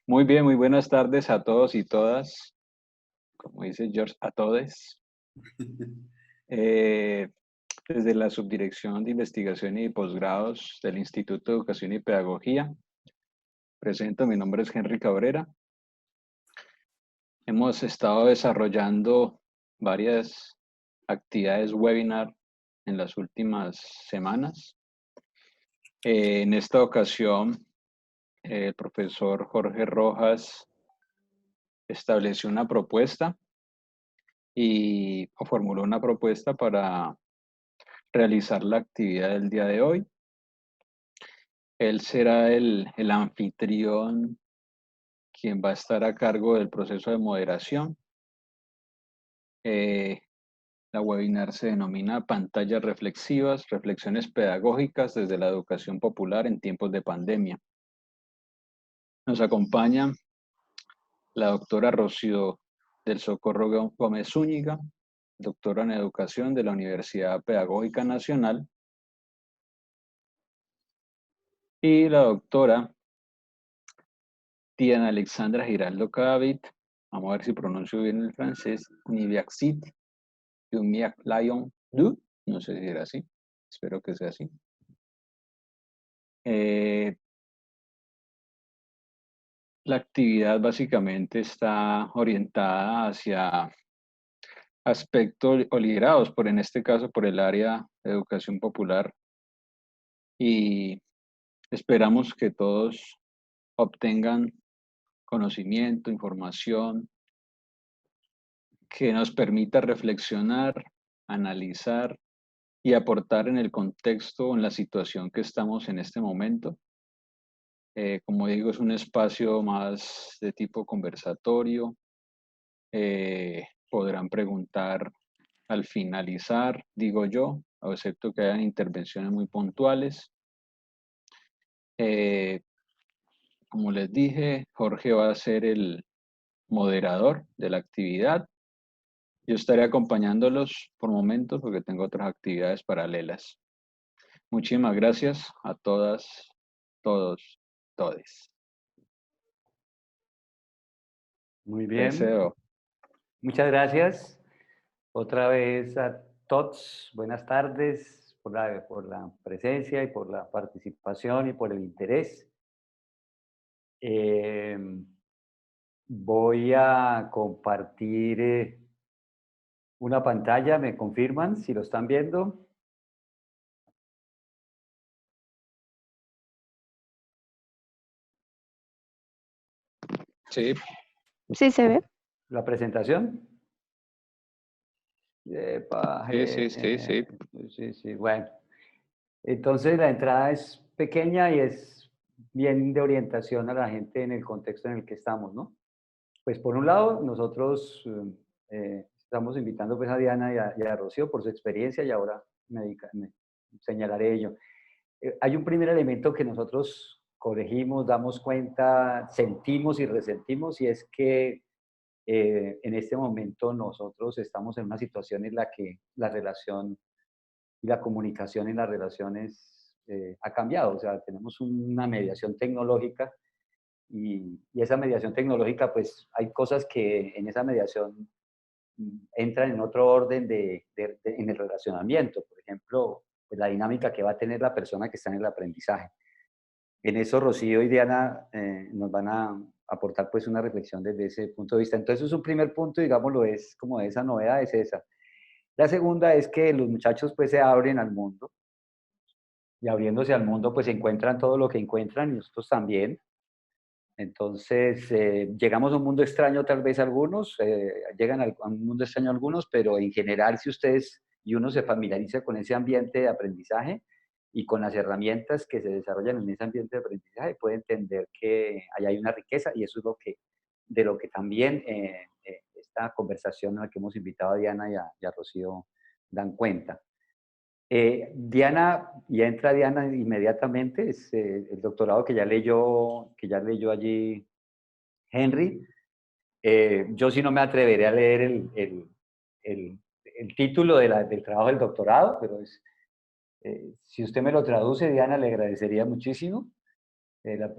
Muy bien, muy buenas tardes a todos y todas, como dice George, a todes. Eh, Desde la Subdirección de Investigación y Posgrados del Instituto de Educación y Pedagogía, presento, mi nombre es Henry Cabrera. Hemos estado desarrollando varias actividades webinar en las últimas semanas. En esta ocasión, el profesor Jorge Rojas estableció una propuesta o formuló una propuesta para realizar la actividad del día de hoy. Él será el anfitrión, quien va a estar a cargo del proceso de moderación. Eh, la webinar se denomina Pantallas reflexivas, reflexiones pedagógicas desde la educación popular en tiempos de pandemia. Nos acompaña la doctora Rocío del Socorro Gómez Zúñiga, doctora en educación de la Universidad Pedagógica Nacional, y la doctora Diana Alexandra Giraldo Cadavid, vamos a ver si pronuncio bien el francés, Niviaxit Dumiac Lion Du, no sé si era así, espero que sea así. Eh, la actividad básicamente está orientada hacia aspectos o liderados por, en este caso, por el área de educación popular, y esperamos que todos obtengan conocimiento, información que nos permita reflexionar, analizar y aportar en el contexto o en la situación que estamos en este momento. Como digo, es un espacio más de tipo conversatorio. Podrán preguntar al finalizar, digo yo, excepto que hayan intervenciones muy puntuales. Eh, como les dije, Jorge va a ser el moderador de la actividad. Yo estaré acompañándolos por momentos porque tengo otras actividades paralelas. Muchísimas gracias a todas, todos, todes. Muy Te bien, cedo. muchas gracias otra vez a todos. Buenas tardes por la presencia y por la participación y por el interés. Eh, Voy a compartir una pantalla, ¿me confirman si lo están viendo? Sí, Sí se ve. ¿La presentación? Epa, sí, sí, sí, sí. sí, sí, bueno. Entonces la entrada es pequeña y es bien de orientación a la gente en el contexto en el que estamos, ¿no? Pues por un lado, nosotros estamos invitando pues a Diana y a Rocío por su experiencia y ahora me señalaré ello. Hay un primer elemento que nosotros corregimos, damos cuenta, sentimos y resentimos y es que en este momento nosotros estamos en una situación en la que la relación y la comunicación en las relaciones ha cambiado. O sea, tenemos una mediación tecnológica y esa mediación tecnológica, pues hay cosas que en esa mediación entran en otro orden en el relacionamiento. Por ejemplo, pues la dinámica que va a tener la persona que está en el aprendizaje. En eso Rocío y Diana nos van a aportar pues una reflexión desde ese punto de vista. Entonces, es un primer punto, digámoslo, es como de esa novedad, es esa. La segunda es que los muchachos pues se abren al mundo y abriéndose al mundo pues encuentran todo lo que encuentran y nosotros también. Entonces, llegamos a un mundo extraño tal vez algunos, llegan a un mundo extraño algunos, pero en general si ustedes y uno se familiariza con ese ambiente de aprendizaje y con las herramientas que se desarrollan en ese ambiente de aprendizaje, puede entender que ahí hay una riqueza y eso es de lo que también esta conversación a la que hemos invitado a Diana y a Rocío dan cuenta. Diana, ya entra Diana inmediatamente, es el doctorado que ya leyó allí Henry. Yo sí no me atreveré a leer el título del trabajo del doctorado, pero si usted me lo traduce, Diana, le agradecería muchísimo. La,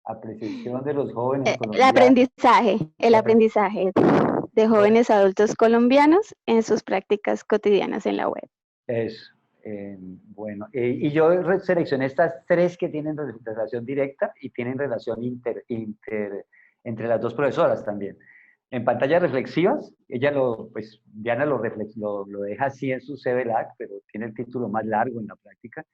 Apreciación de los jóvenes El colombianos. aprendizaje de jóvenes adultos colombianos en sus prácticas cotidianas en la web. Eso. Bueno, y yo seleccioné estas tres que tienen relación directa y tienen relación entre las dos profesoras también. En pantallas reflexivas, Diana lo deja así en su CVLAC, pero tiene el título más largo en la práctica,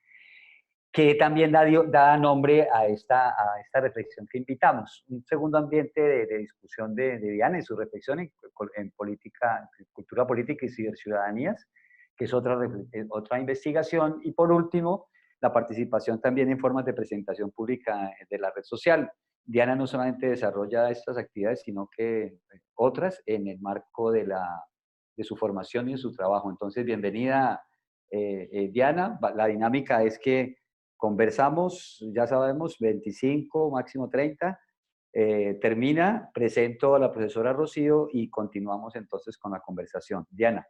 que también da nombre a esta reflexión que invitamos. Un segundo ambiente de discusión de Diana y su reflexión en política, cultura política y ciberciudadanías, que es otra investigación. Y por último, la participación también en formas de presentación pública de la red social. Diana no solamente desarrolla estas actividades, sino que otras en el marco de su formación y de su trabajo. Entonces, bienvenida, Diana. La dinámica es que conversamos, ya sabemos, 25, máximo 30. Termina, presento a la profesora Rocío y continuamos entonces con la conversación. Diana,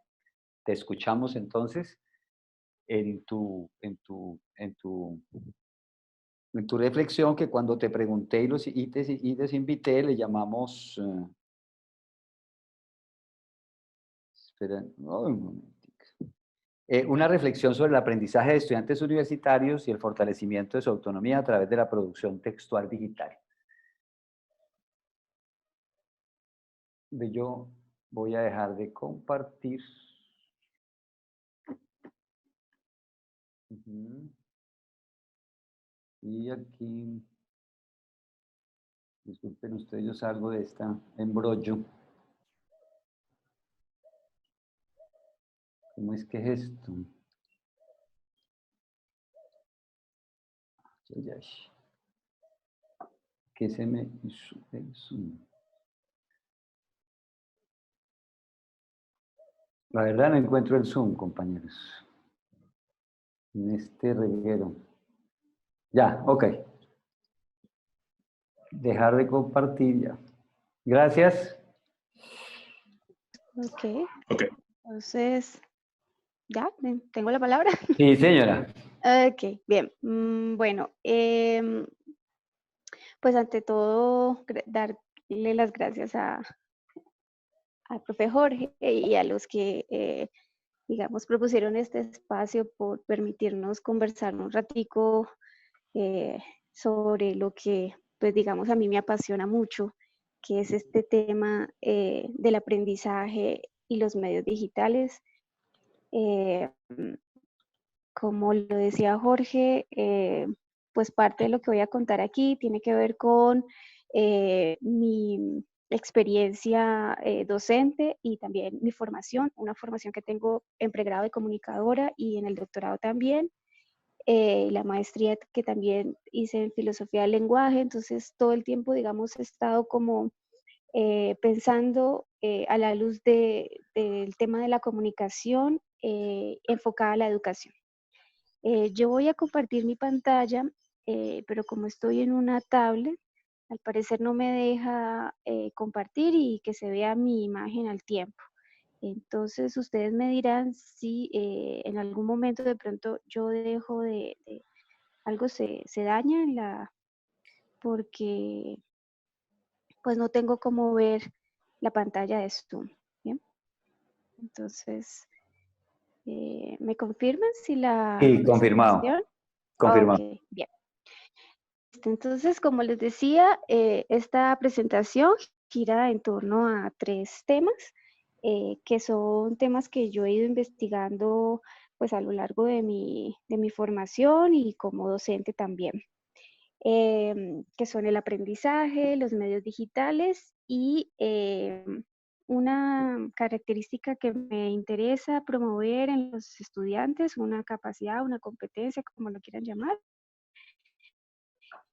te escuchamos entonces en tu reflexión, que cuando te pregunté y les invité, le llamamos... espera, un momentico. Una reflexión sobre el aprendizaje de estudiantes universitarios y el fortalecimiento de su autonomía a través de la producción textual digital. Yo voy a dejar de compartir. Y aquí, disculpen ustedes, yo salgo de esta embrollo. ¿Cómo es que es esto? ¿Qué se me hizo el Zoom? La verdad no encuentro el Zoom, compañeros. En este reguero. Ya, ok. Dejar de compartir ya. Gracias. Ok. Entonces, ¿ya? ¿Tengo la palabra? Sí, señora. Ok, bien. Bueno, pues ante todo, darle las gracias al profe Jorge y a los que, digamos, propusieron este espacio por permitirnos conversar un ratico sobre lo que, pues digamos, a mí me apasiona mucho, que es este tema del aprendizaje y los medios digitales. Como lo decía Jorge, pues parte de lo que voy a contar aquí tiene que ver con mi experiencia docente y también mi formación, una formación que tengo en pregrado de comunicadora y en el doctorado también, la maestría que también hice en filosofía del lenguaje. Entonces todo el tiempo, digamos, he estado como pensando a la luz del tema de la comunicación enfocada a la educación. Yo voy a compartir mi pantalla, pero como estoy en una tablet, al parecer no me deja compartir y que se vea mi imagen al tiempo. Entonces ustedes me dirán si en algún momento de pronto yo dejo algo se daña porque pues no tengo cómo ver la pantalla de Zoom. ¿Bien? Entonces, ¿me confirman si la Sí, confirmado. presentación? Confirmado. Ok, bien. Entonces, como les decía, esta presentación gira en torno a 3 temas, que son temas que yo he ido investigando pues a lo largo de mi formación y como docente también, que son el aprendizaje, los medios digitales y una característica que me interesa promover en los estudiantes, una capacidad, una competencia, como lo quieran llamar,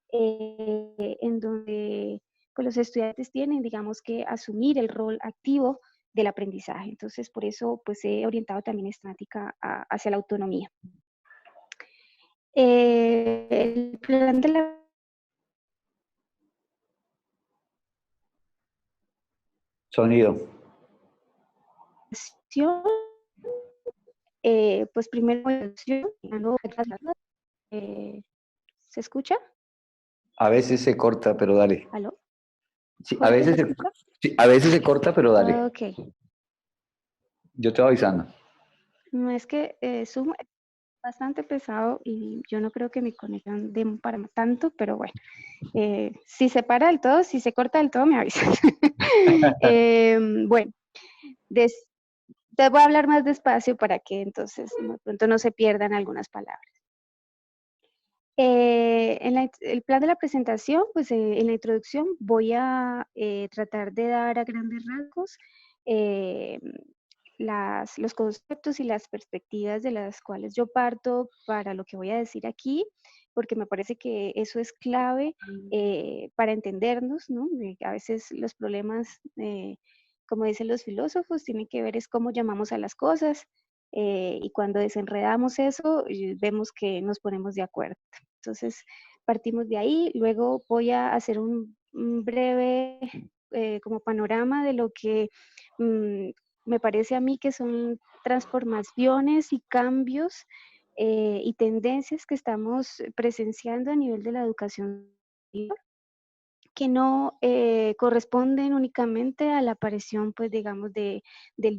en donde pues, los estudiantes tienen, digamos, que asumir el rol activo del aprendizaje. Entonces, por eso pues, he orientado también esta temática hacia la autonomía. El plan de la Sonido. pues primero, ¿se escucha? A veces se corta, pero dale. ¿Aló? Sí, ¿Jorge me escucha? sí, a veces se corta, pero dale. Ok. Yo te voy avisando. No es que Zoom es bastante pesado y yo no creo que mi conexión dé para tanto, pero bueno. Si se para del todo, si se corta del todo, me avisan. Bueno, des- te voy a hablar más despacio para que entonces de pronto no se pierdan algunas palabras. El plan de la presentación, pues en la introducción voy a tratar de dar a grandes rasgos eh, los conceptos y las perspectivas de las cuales yo parto para lo que voy a decir aquí, porque me parece que eso es clave para entendernos, ¿no? A veces los problemas, como dicen los filósofos, tienen que ver es cómo llamamos a las cosas, y cuando desenredamos eso, vemos que nos ponemos de acuerdo. Entonces, partimos de ahí. Luego voy a hacer un breve como panorama de lo que me parece a mí que son transformaciones y cambios y tendencias que estamos presenciando a nivel de la educación superior, que no corresponden únicamente a la aparición, pues digamos, del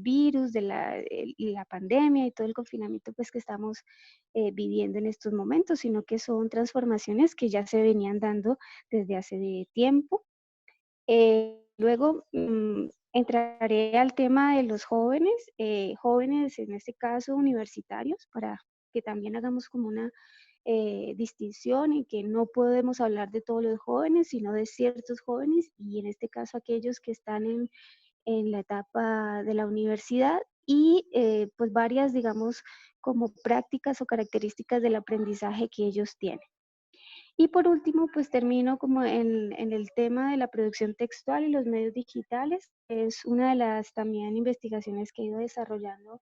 virus, de la pandemia y todo el confinamiento pues, que estamos viviendo en estos momentos, sino que son transformaciones que ya se venían dando desde hace de tiempo. Luego entraré al tema de los jóvenes, jóvenes en este caso universitarios, para que también hagamos como una distinción en que no podemos hablar de todos los jóvenes, sino de ciertos jóvenes y en este caso aquellos que están en la etapa de la universidad y pues varias, digamos, como prácticas o características del aprendizaje que ellos tienen. Y por último, pues termino como en el tema de la producción textual y los medios digitales. Es una de las también investigaciones que he ido desarrollando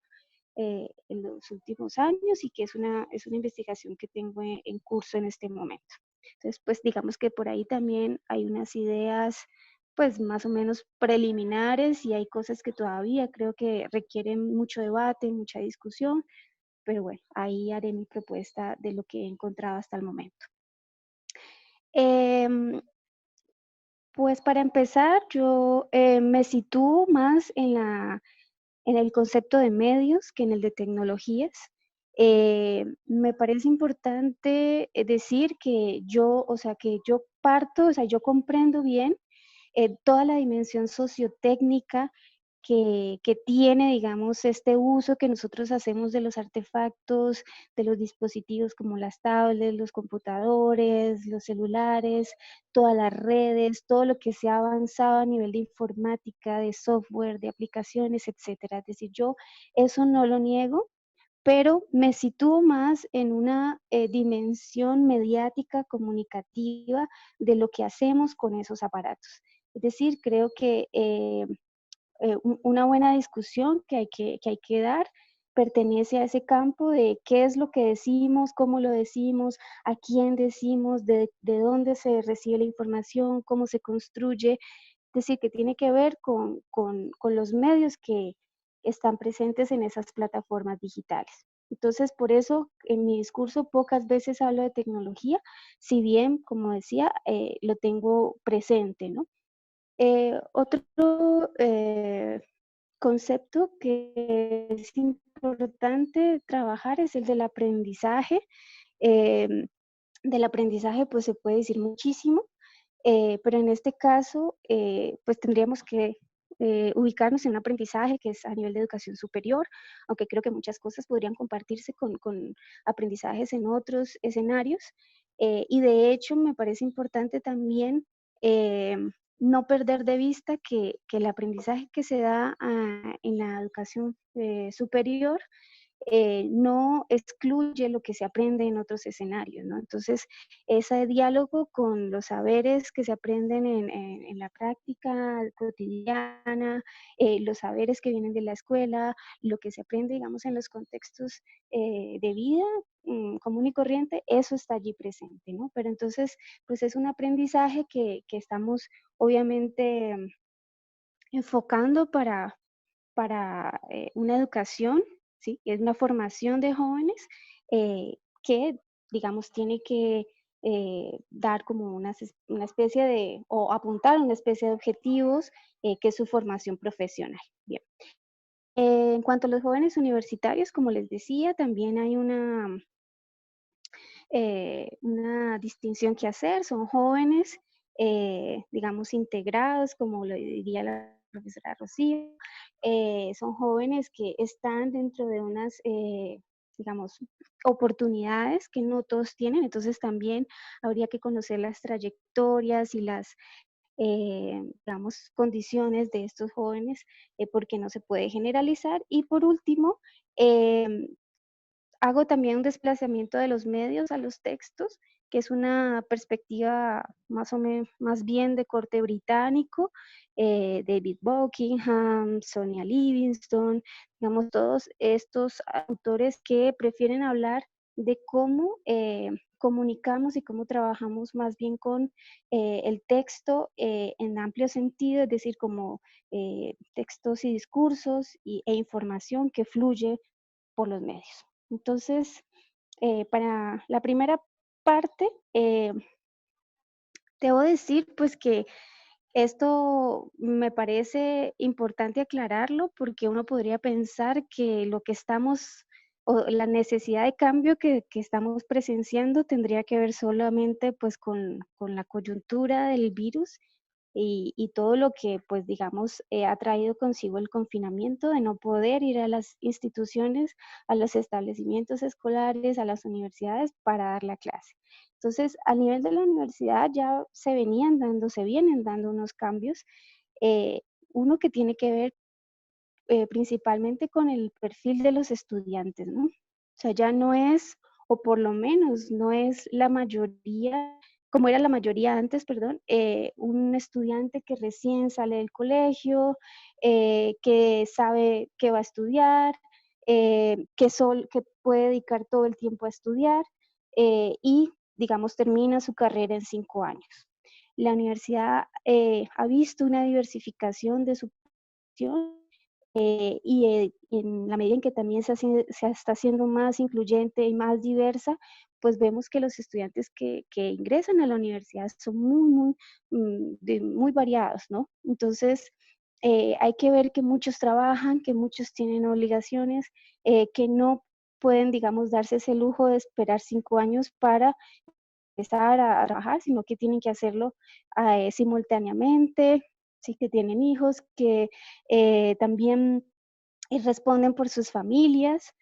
en los últimos años y que es una investigación que tengo en curso en este momento. Entonces, pues digamos que por ahí también hay unas ideas pues más o menos preliminares y hay cosas que todavía creo que requieren mucho debate, mucha discusión, pero bueno, ahí haré mi propuesta de lo que he encontrado hasta el momento. Em, pues para empezar, yo me sitúo más en el concepto de medios que en el de tecnologías. Me parece importante decir que yo, o sea, que yo parto, o sea, yo comprendo bien toda la dimensión sociotécnica que tiene, digamos, este uso que nosotros hacemos de los artefactos, de los dispositivos como las tablets, los computadores, los celulares, todas las redes, todo lo que se ha avanzado a nivel de informática, de software, de aplicaciones, etcétera. Es decir, yo eso no lo niego, pero me sitúo más en una dimensión mediática, comunicativa de lo que hacemos con esos aparatos. Es decir, creo que una buena discusión que hay que dar pertenece a ese campo de qué es lo que decimos, cómo lo decimos, a quién decimos, de dónde se recibe la información, cómo se construye. Es decir, que tiene que ver con los medios que están presentes en esas plataformas digitales. Entonces, por eso en mi discurso pocas veces hablo de tecnología, si bien, como decía, lo tengo presente, ¿no? Otro concepto que es importante trabajar es el del aprendizaje. Del aprendizaje pues se puede decir muchísimo, pero en este caso pues tendríamos que ubicarnos en un aprendizaje que es a nivel de educación superior, aunque creo que muchas cosas podrían compartirse con aprendizajes en otros escenarios. Y de hecho me parece importante también eh, no perder de vista que el aprendizaje que se da en la educación superior no excluye lo que se aprende en otros escenarios, ¿no? Entonces, ese diálogo con los saberes que se aprenden en la práctica cotidiana, los saberes que vienen de la escuela, lo que se aprende, digamos, en los contextos de vida común y corriente, eso está allí presente, ¿no? Pero entonces, pues es un aprendizaje que estamos obviamente enfocando para una educación, ¿sí? Es una formación de jóvenes que, digamos, tiene que dar como una especie de, o apuntar a una especie de objetivos que es su formación profesional. Bien. En cuanto a los jóvenes universitarios, como les decía, también hay una distinción que hacer. Son jóvenes, digamos, integrados, como lo diría la profesora Rocío. Son jóvenes que están dentro de unas, digamos, oportunidades que no todos tienen. Entonces también habría que conocer las trayectorias y las, digamos, condiciones de estos jóvenes, porque no se puede generalizar. Y por último, hago también un desplazamiento de los medios a los textos, que es una perspectiva más o menos, más bien de corte británico. David Buckingham, Sonia Livingston, digamos, todos estos autores que prefieren hablar de cómo comunicamos y cómo trabajamos más bien con el texto en amplio sentido, es decir, como textos y discursos e información que fluye por los medios. Entonces, para la primera parte, debo decir pues que esto me parece importante aclararlo, porque uno podría pensar que lo que estamos, o la necesidad de cambio que estamos presenciando tendría que ver solamente pues con la coyuntura del virus y todo lo que pues digamos ha traído consigo el confinamiento, de no poder ir a las instituciones, a los establecimientos escolares, a las universidades para dar la clase. Entonces, a nivel de la universidad ya se vienen dando unos cambios, eh, uno que tiene que ver principalmente con el perfil de los estudiantes, ¿no? O sea, ya no es, o por lo menos no es la mayoría, como era la mayoría antes, perdón, un estudiante que recién sale del colegio, que sabe que va a estudiar, que puede dedicar todo el tiempo a estudiar y, digamos, termina su carrera en 5 años. La universidad ha visto una diversificación de su población y en la medida en que también se está haciendo más incluyente y más diversa, pues vemos que los estudiantes que ingresan a la universidad son muy variados, ¿no? Entonces, hay que ver que muchos trabajan, que muchos tienen obligaciones, que no pueden, digamos, darse ese lujo de esperar 5 años para empezar a trabajar, sino que tienen que hacerlo simultáneamente, sí que tienen hijos, que también responden por sus familias.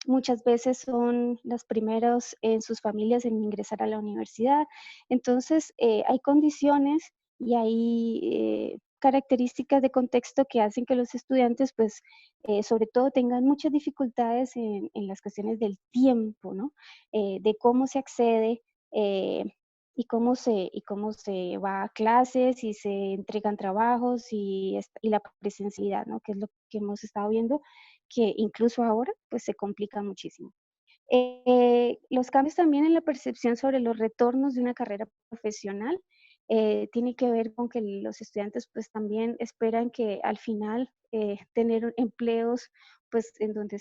Muchas veces son los primeros en sus familias en ingresar a la universidad. Entonces, hay condiciones y hay características de contexto que hacen que los estudiantes, pues, sobre todo tengan muchas dificultades en las cuestiones del tiempo, ¿no? De cómo se accede eh, y cómo se va a clases y se entregan trabajos y la presencialidad, ¿no? Que es lo que hemos estado viendo, que incluso ahora pues se complica muchísimo. Los cambios también en la percepción sobre los retornos de una carrera profesional tiene que ver con que los estudiantes pues también esperan que al final tener empleos pues en donde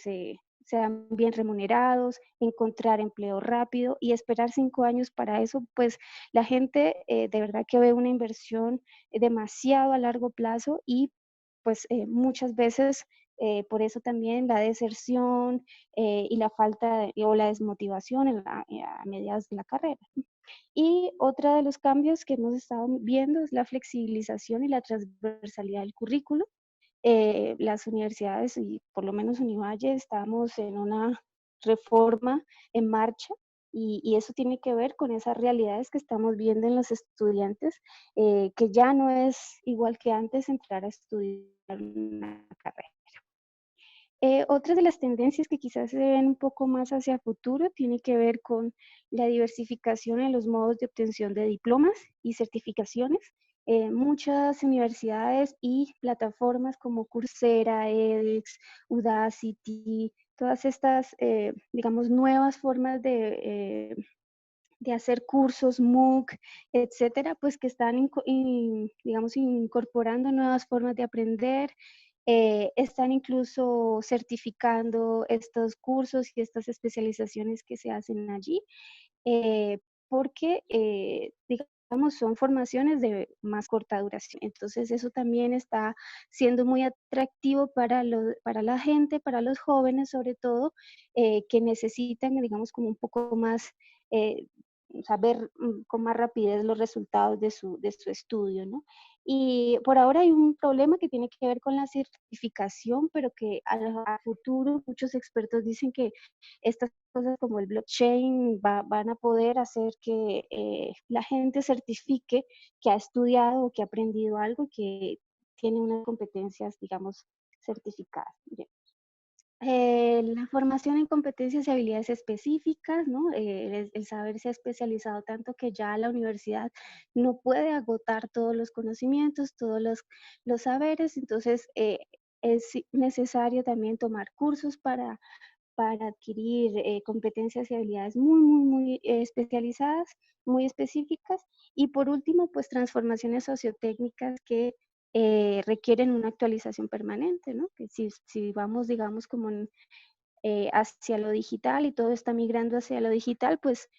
sean bien remunerados, encontrar empleo rápido y esperar 5 años para eso, pues la gente de verdad que ve una inversión demasiado a largo plazo y pues muchas veces por eso también la deserción y la falta o la desmotivación a mediados de la carrera. Y otro de los cambios que hemos estado viendo es la flexibilización y la transversalidad del currículo. Las universidades, y por lo menos Univalle, estamos en una reforma en marcha y eso tiene que ver con esas realidades que estamos viendo en los estudiantes, que ya no es igual que antes entrar a estudiar una carrera. Otra de las tendencias que quizás se ven un poco más hacia el futuro tiene que ver con la diversificación en los modos de obtención de diplomas y certificaciones. Muchas universidades y plataformas como Coursera, edX, Udacity, todas estas, digamos, nuevas formas de hacer cursos, MOOC, etcétera, pues que están, digamos, incorporando nuevas formas de aprender, están incluso certificando estos cursos y estas especializaciones que se hacen allí. porque, digamos, son formaciones de más corta duración. Entonces, eso también está siendo muy atractivo para la gente, para los jóvenes sobre todo, que necesitan, digamos, como un poco más, saber con más rapidez los resultados de su estudio, ¿no? Y por ahora hay un problema que tiene que ver con la certificación, pero que a futuro muchos expertos dicen que estas cosas como el blockchain van a poder hacer que la gente certifique que ha estudiado o que ha aprendido algo y que tiene unas competencias, digamos, certificadas. Bien. La formación en competencias y habilidades específicas, ¿no? El saber se ha especializado tanto que ya la universidad no puede agotar todos los conocimientos, todos los saberes, entonces es necesario también tomar cursos para adquirir competencias y habilidades muy especializadas, muy específicas. Y por último, pues transformaciones sociotécnicas que requieren una actualización permanente, ¿no? Que si vamos, digamos, como hacia lo digital y todo está migrando hacia lo digital, pues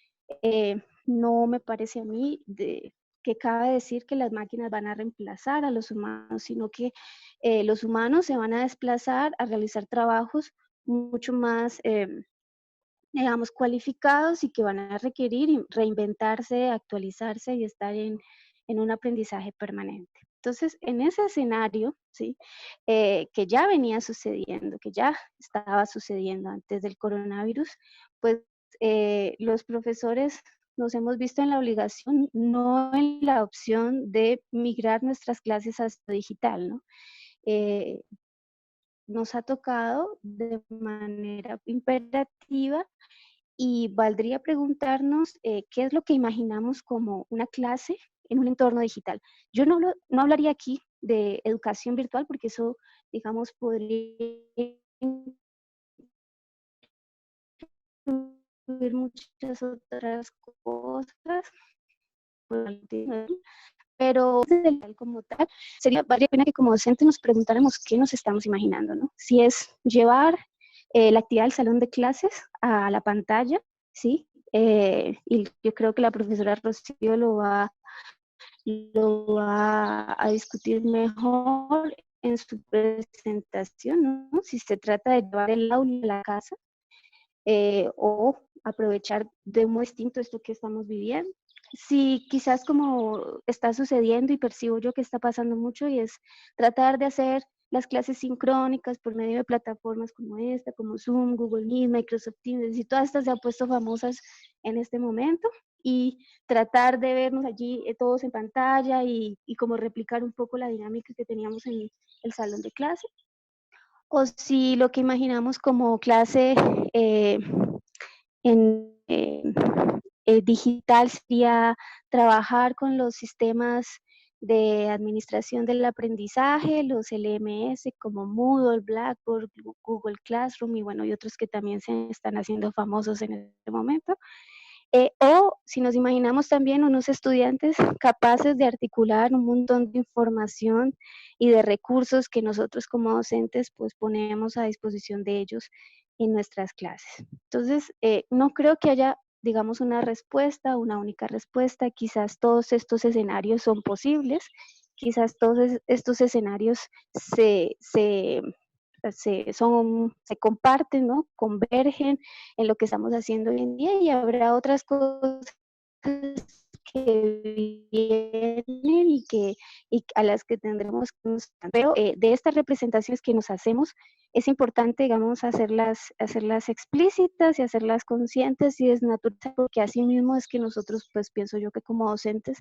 no me parece a mí que cabe decir que las máquinas van a reemplazar a los humanos, sino que los humanos se van a desplazar a realizar trabajos mucho más, digamos, cualificados y que van a requerir reinventarse, actualizarse y estar en un aprendizaje permanente. Entonces, en ese escenario, ¿sí? Que ya venía sucediendo, que ya estaba sucediendo antes del coronavirus, pues los profesores nos hemos visto en la obligación, no en la opción de migrar nuestras clases a lo digital, ¿no? Eh, Nos ha tocado de manera imperativa y valdría preguntarnos qué es lo que imaginamos como una clase en un entorno digital. Yo no hablaría aquí de educación virtual porque eso, digamos, podría incluir muchas otras cosas, pero como tal, valdría pena que como docentes nos preguntáramos qué nos estamos imaginando, ¿no? Si es llevar la actividad del salón de clases a la pantalla, ¿sí? Y yo creo que la profesora Rocío lo va a discutir mejor en su presentación, ¿no? Si se trata de llevar el aula a la casa o aprovechar de un modo distinto esto que estamos viviendo. Sí, quizás como está sucediendo y percibo yo que está pasando mucho y es tratar de hacer las clases sincrónicas por medio de plataformas como esta, como Zoom, Google Meet, Microsoft Teams, y todas estas se han puesto famosas en este momento y tratar de vernos allí todos en pantalla y como replicar un poco la dinámica que teníamos en el salón de clase. O si lo que imaginamos como clase eh, en digital sería trabajar con los sistemas de administración del aprendizaje, los LMS como Moodle, Blackboard, Google Classroom y bueno, y otros que también se están haciendo famosos en este momento. O si nos imaginamos también unos estudiantes capaces de articular un montón de información y de recursos que nosotros como docentes pues ponemos a disposición de ellos en nuestras clases. Entonces, no creo que haya, digamos, una respuesta, una única respuesta. Quizás todos estos escenarios son posibles, quizás todos estos escenarios se comparten, ¿no? Convergen en lo que estamos haciendo hoy en día y habrá otras cosas que vienen y a las que tendremos que usar. Pero de estas representaciones que nos hacemos, es importante, digamos, hacerlas explícitas y hacerlas conscientes y desnaturalizadas, porque así mismo es que nosotros, pues pienso yo que como docentes,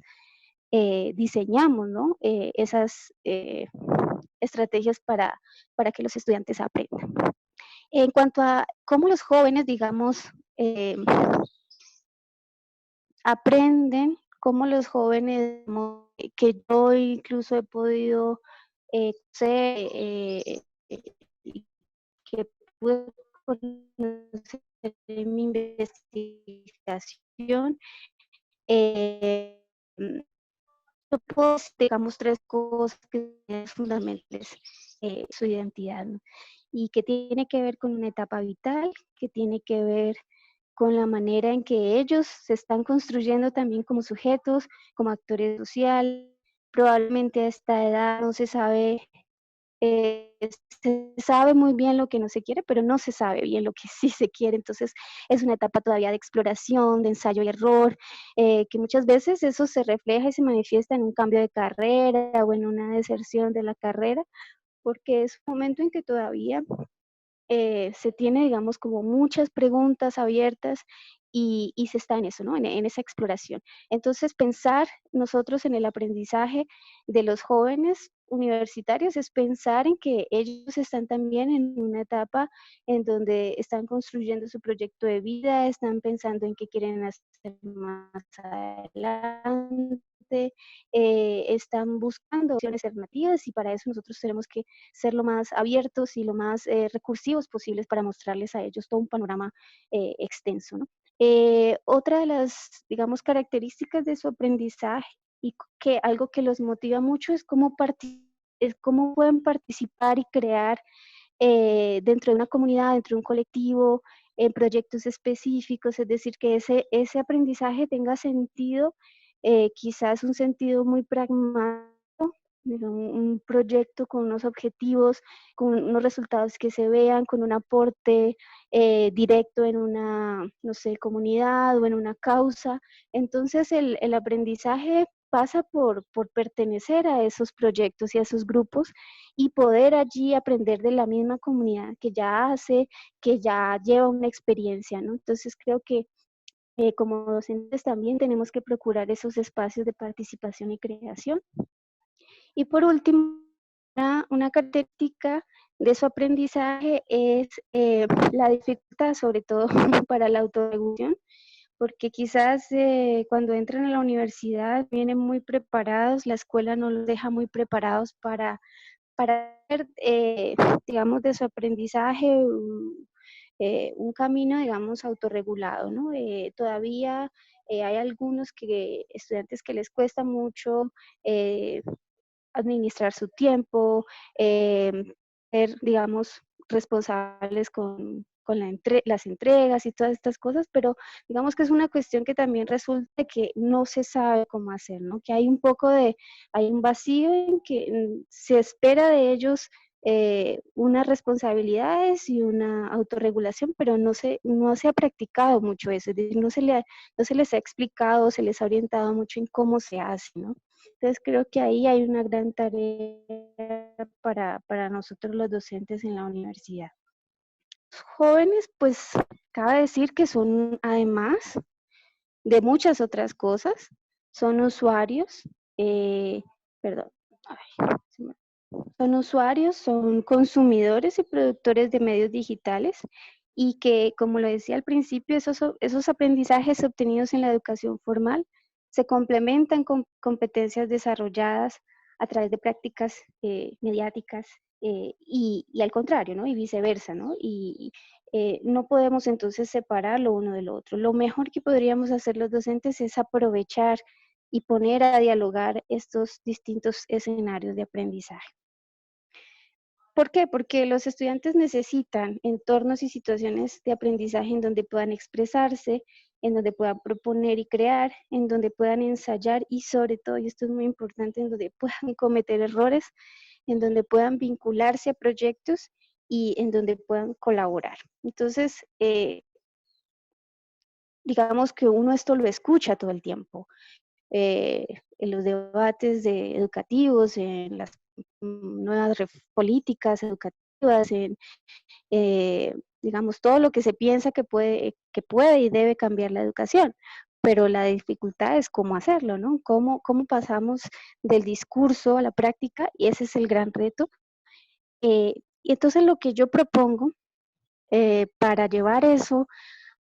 diseñamos, ¿no? Esas estrategias para que los estudiantes aprendan. En cuanto a cómo los jóvenes, digamos, aprenden, cómo los jóvenes, que yo incluso he podido ser, y que pude conocer en mi investigación, yo puedo decir, digamos, tres cosas que son fundamentales su identidad, ¿no? Y que tiene que ver con una etapa vital, que tiene que ver con la manera en que ellos se están construyendo también como sujetos, como actores sociales. Probablemente a esta edad no se sabe, se sabe muy bien lo que no se quiere, pero no se sabe bien lo que sí se quiere. Entonces es una etapa todavía de exploración, de ensayo y error, que muchas veces eso se refleja y se manifiesta en un cambio de carrera o en una deserción de la carrera, porque es un momento en que todavía se tiene, digamos, como muchas preguntas abiertas y se está en eso, ¿no? En esa exploración. Entonces, pensar nosotros en el aprendizaje de los jóvenes universitarios es pensar en que ellos están también en una etapa en donde están construyendo su proyecto de vida, están pensando en qué quieren hacer más adelante, están buscando opciones alternativas y para eso nosotros tenemos que ser lo más abiertos y lo más recursivos posibles para mostrarles a ellos todo un panorama extenso, ¿no? Otra de las, digamos, características de su aprendizaje y que algo que los motiva mucho es cómo pueden participar y crear dentro de una comunidad, dentro de un colectivo, en proyectos específicos, es decir, que ese aprendizaje tenga sentido, quizás un sentido muy pragmático, un proyecto con unos objetivos, con unos resultados que se vean, con un aporte directo en una, no sé, comunidad o en una causa. Entonces el aprendizaje pasa por pertenecer a esos proyectos y a esos grupos y poder allí aprender de la misma comunidad que ya hace, que ya lleva una experiencia, ¿no? Entonces creo que como docentes también tenemos que procurar esos espacios de participación y creación. Y por último, una característica de su aprendizaje es la dificultad, sobre todo para la autorregulación, porque quizás cuando entran a la universidad vienen muy preparados, la escuela no los deja muy preparados para hacer, digamos, de su aprendizaje un camino, digamos, autorregulado, ¿no? Todavía hay algunos estudiantes que les cuesta mucho administrar su tiempo, ser, digamos, responsables con las entregas y todas estas cosas, pero digamos que es una cuestión que también resulta que no se sabe cómo hacer, ¿no? Que hay hay un vacío en que se espera de ellos unas responsabilidades y una autorregulación, pero no se ha practicado mucho eso, es decir, no se les ha explicado, se les ha orientado mucho en cómo se hace, ¿no? Entonces creo que ahí hay una gran tarea para nosotros los docentes en la universidad. Los jóvenes, pues, cabe decir que son, además de muchas otras cosas, son usuarios, perdón, ay, son usuarios, son consumidores y productores de medios digitales y que, como lo decía al principio, esos aprendizajes obtenidos en la educación formal se complementan con competencias desarrolladas a través de prácticas mediáticas y al contrario, ¿no? Y viceversa, ¿no? Y no podemos entonces separar lo uno del otro. Lo mejor que podríamos hacer los docentes es aprovechar y poner a dialogar estos distintos escenarios de aprendizaje. ¿Por qué? Porque los estudiantes necesitan entornos y situaciones de aprendizaje en donde puedan expresarse, en donde puedan proponer y crear, en donde puedan ensayar y sobre todo, y esto es muy importante, en donde puedan cometer errores, en donde puedan vincularse a proyectos y en donde puedan colaborar. Entonces, digamos que uno esto lo escucha todo el tiempo. En los debates educativos, en las nuevas políticas educativas, digamos, todo lo que se piensa que puede y debe cambiar la educación. Pero la dificultad es cómo hacerlo, ¿no? Cómo pasamos del discurso a la práctica, y ese es el gran reto. Y entonces lo que yo propongo para llevar eso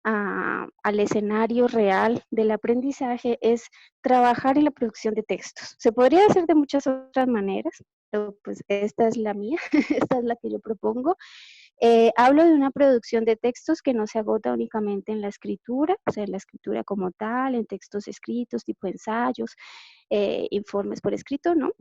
al escenario real del aprendizaje es trabajar en la producción de textos. Se podría hacer de muchas otras maneras, pero pues esta es la mía, esta es la que yo propongo. Hablo de una producción de textos que no se agota únicamente en la escritura, o sea, en la escritura como tal, en textos escritos, tipo ensayos, informes por escrito, ¿no?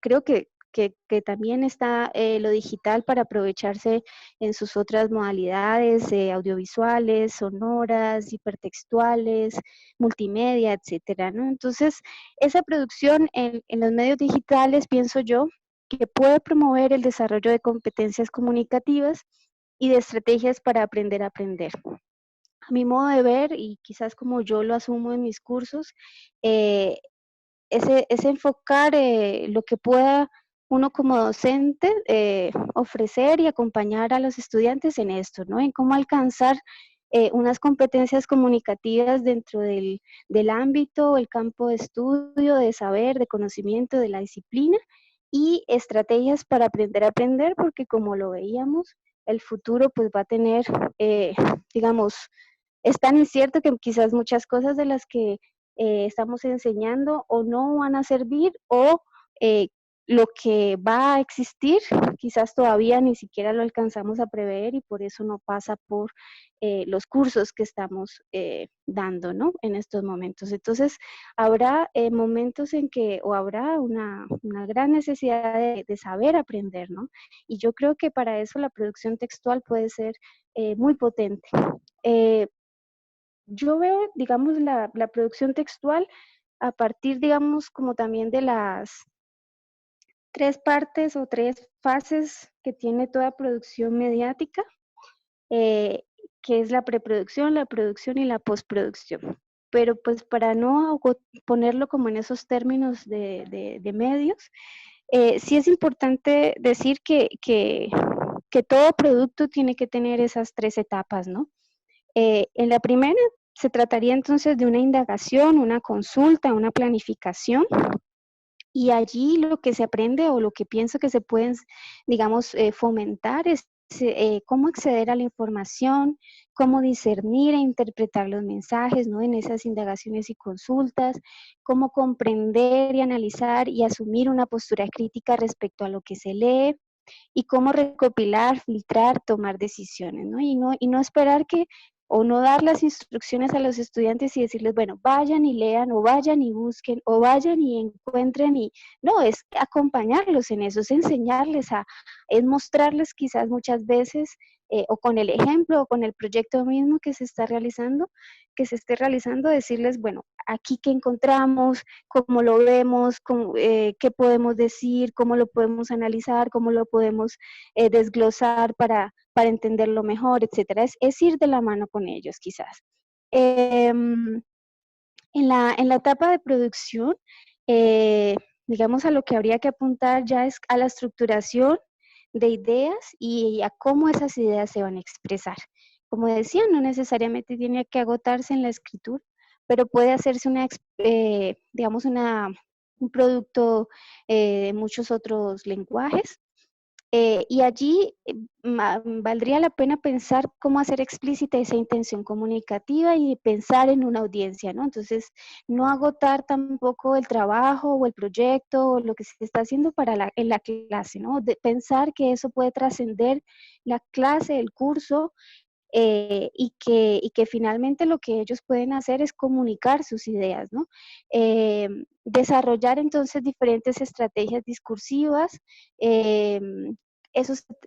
Creo que que también está lo digital para aprovecharse en sus otras modalidades audiovisuales, sonoras, hipertextuales, multimedia, etcétera, ¿no? Entonces, esa producción en los medios digitales, pienso yo, que puede promover el desarrollo de competencias comunicativas y de estrategias para aprender a aprender. A mi modo de ver, y quizás como yo lo asumo en mis cursos, eh, es enfocar lo que pueda uno como docente ofrecer y acompañar a los estudiantes en esto, ¿no? En cómo alcanzar unas competencias comunicativas dentro del ámbito, el campo de estudio, de saber, de conocimiento, de la disciplina y estrategias para aprender a aprender, porque como lo veíamos, el futuro pues va a tener, digamos, es tan incierto que quizás muchas cosas de las que estamos enseñando o no van a servir o eh, lo que va a existir quizás todavía ni siquiera lo alcanzamos a prever y por eso no pasa por los cursos que estamos dando, ¿no? En estos momentos. Entonces, habrá momentos en que, o habrá una gran necesidad de saber aprender, ¿no? Y yo creo que para eso la producción textual puede ser muy potente. Eh, yo veo, digamos, la producción textual a partir, digamos, como también de las tres partes o tres fases que tiene toda producción mediática, eh, que es la preproducción, la producción y la postproducción. Pero pues para no ponerlo como en esos términos de medios, sí es importante decir que todo producto tiene que tener esas tres etapas, ¿no? En la primera se trataría entonces de una indagación, una consulta, una planificación, y allí lo que se aprende o lo que pienso que se pueden, digamos, fomentar es cómo acceder a la información, cómo discernir e interpretar los mensajes, ¿no? En esas indagaciones y consultas, cómo comprender y analizar y asumir una postura crítica respecto a lo que se lee, y cómo recopilar, filtrar, tomar decisiones, ¿no? Y no esperar que, o no dar las instrucciones a los estudiantes y decirles, bueno, vayan y lean, o vayan y busquen, o vayan y encuentren, y no, es acompañarlos en eso, es enseñarles es mostrarles quizás muchas veces, o con el ejemplo, o con el proyecto mismo que se está realizando, que se esté realizando, decirles, bueno, aquí qué encontramos, cómo lo vemos, qué podemos decir, cómo lo podemos analizar, cómo lo podemos desglosar para entenderlo mejor, etcétera. Es ir de la mano con ellos, quizás. En la etapa de producción, digamos, a lo que habría que apuntar ya es a la estructuración de ideas y a cómo esas ideas se van a expresar. Como decía, no necesariamente tiene que agotarse en la escritura, pero puede hacerse digamos, un producto de muchos otros lenguajes. Y allí valdría la pena pensar cómo hacer explícita esa intención comunicativa y pensar en una audiencia, ¿no? Entonces, no agotar tampoco el trabajo o el proyecto o lo que se está haciendo en la clase, ¿no? De pensar que eso puede trascender la clase, el curso, y que finalmente lo que ellos pueden hacer es comunicar sus ideas, ¿no? Desarrollar entonces diferentes estrategias discursivas, eh,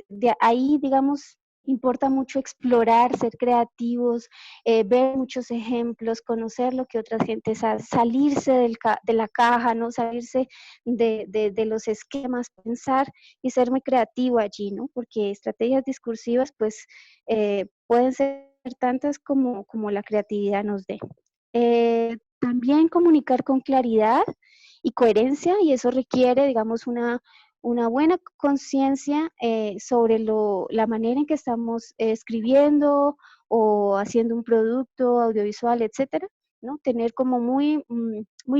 de ahí, digamos, importa mucho explorar, ser creativos, ver muchos ejemplos, conocer lo que otras gentes salirse de la caja, ¿no? Salirse de los esquemas, pensar y ser muy creativo allí, ¿no? Porque estrategias discursivas, pues, pueden ser tantas como la creatividad nos dé. También comunicar con claridad y coherencia, y eso requiere, digamos, una buena conciencia sobre la manera en que estamos escribiendo o haciendo un producto audiovisual, etcétera, ¿no? Tener como muy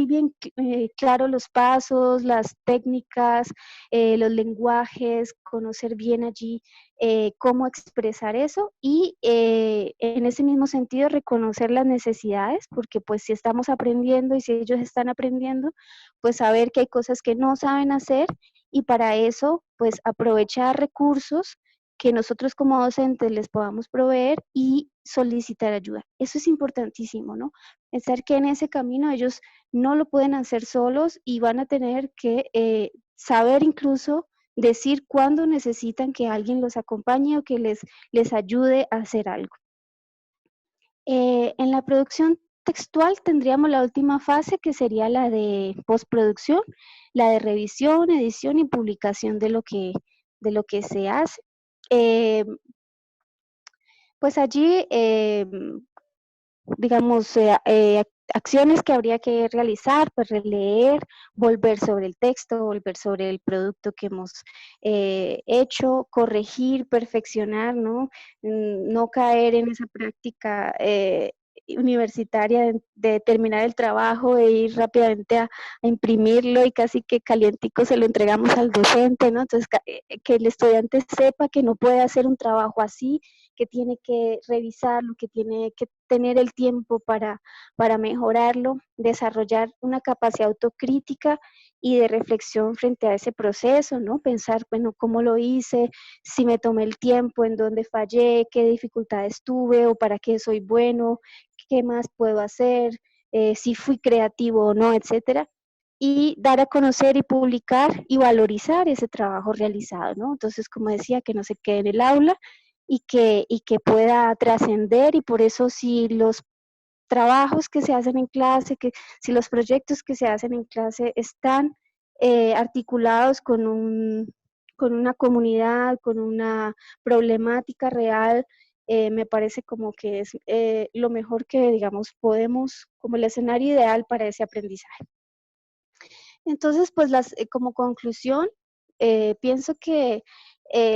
bien claro los pasos, las técnicas, los lenguajes, conocer bien allí cómo expresar eso y en ese mismo sentido reconocer las necesidades, porque pues si estamos aprendiendo y si ellos están aprendiendo, pues saber que hay cosas que no saben hacer y para eso pues aprovechar recursos que nosotros como docentes les podamos proveer y solicitar ayuda. Eso es importantísimo, ¿no? Pensar que en ese camino ellos no lo pueden hacer solos y van a tener que saber incluso decir cuándo necesitan que alguien los acompañe o que les ayude a hacer algo. En la producción textual tendríamos la última fase, que sería la de postproducción, la de revisión, edición y publicación de lo que se hace. Pues allí, digamos, acciones que habría que realizar, pues releer, volver sobre el texto, volver sobre el producto que hemos hecho, corregir, perfeccionar, ¿no? No caer en esa práctica universitaria de terminar el trabajo e ir rápidamente a imprimirlo y casi que calientico se lo entregamos al docente, ¿no? Entonces, que el estudiante sepa que no puede hacer un trabajo así, que tiene que revisarlo, que tiene que tener el tiempo para mejorarlo, desarrollar una capacidad autocrítica y de reflexión frente a ese proceso, ¿no? Pensar, bueno, ¿cómo lo hice? Si me tomé el tiempo, en dónde fallé, qué dificultades tuve o para qué soy bueno, qué más puedo hacer, si fui creativo o no, etcétera. Y dar a conocer y publicar y valorizar ese trabajo realizado, ¿no? Entonces, como decía, que no se quede en el aula y que pueda trascender, y por eso si los trabajos que se hacen en clase, que si los proyectos que se hacen en clase están articulados con una comunidad, con una problemática real, me parece como que es lo mejor que, digamos, podemos, como el escenario ideal para ese aprendizaje. Entonces, pues como conclusión, pienso que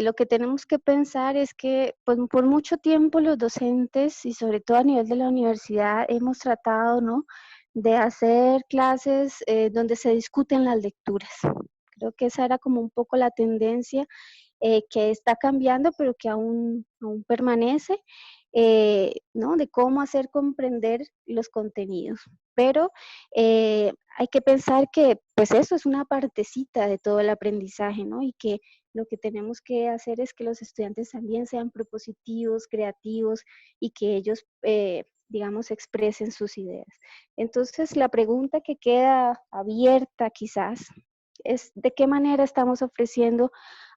lo que tenemos que pensar es que pues, por mucho tiempo los docentes y sobre todo a nivel de la universidad hemos tratado, ¿no?, de hacer clases donde se discuten las lecturas. Creo que esa era como un poco la tendencia que está cambiando, pero que aún permanece, ¿no?, de cómo hacer comprender los contenidos. Pero hay que pensar que, pues eso es una partecita de todo el aprendizaje, ¿no? Y que lo que tenemos que hacer es que los estudiantes también sean propositivos, creativos y que ellos, digamos, expresen sus ideas. Entonces, la pregunta que queda abierta quizás es de qué manera estamos ofreciendo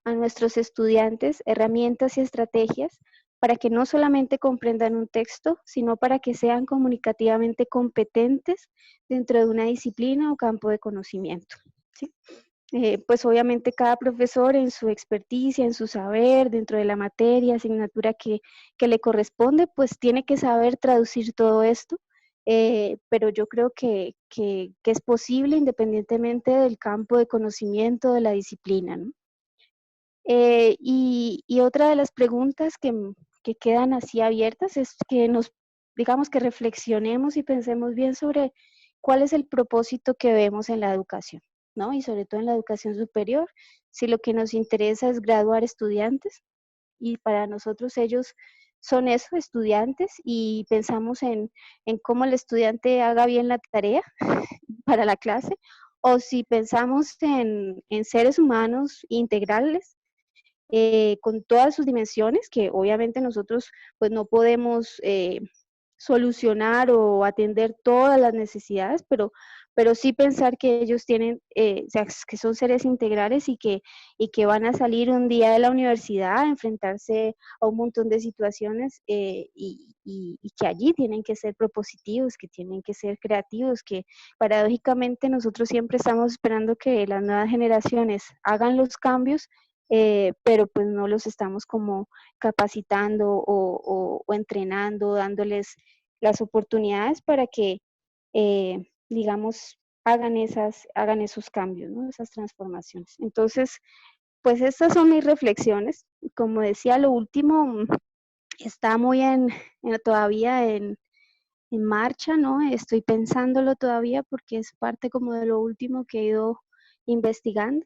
a nuestros estudiantes herramientas y estrategias para que no solamente comprendan un texto, sino para que sean comunicativamente competentes dentro de una disciplina o campo de conocimiento, ¿sí? Pues obviamente cada profesor en su experticia, en su saber, dentro de la materia, asignatura que le corresponde, pues tiene que saber traducir todo esto, pero yo creo que es posible independientemente del campo de conocimiento de la disciplina, ¿no? Y otra de las preguntas que quedan así abiertas es que digamos que reflexionemos y pensemos bien sobre cuál es el propósito que vemos en la educación, ¿no? Y sobre todo en la educación superior, si lo que nos interesa es graduar estudiantes y para nosotros ellos son eso, estudiantes, y pensamos en cómo el estudiante haga bien la tarea para la clase, o si pensamos en seres humanos integrales con todas sus dimensiones, que obviamente nosotros pues no podemos solucionar o atender todas las necesidades, pero sí pensar que ellos tienen, o sea, que son seres integrales y que van a salir un día de la universidad a enfrentarse a un montón de situaciones y que allí tienen que ser propositivos, que tienen que ser creativos, que paradójicamente nosotros siempre estamos esperando que las nuevas generaciones hagan los cambios, pero pues no los estamos como capacitando o entrenando, dándoles las oportunidades para que, digamos, hagan esos cambios, ¿no?, esas transformaciones. Entonces, pues estas son mis reflexiones. Como decía, lo último está muy todavía en marcha, ¿no? Estoy pensándolo todavía porque es parte como de lo último que he ido investigando,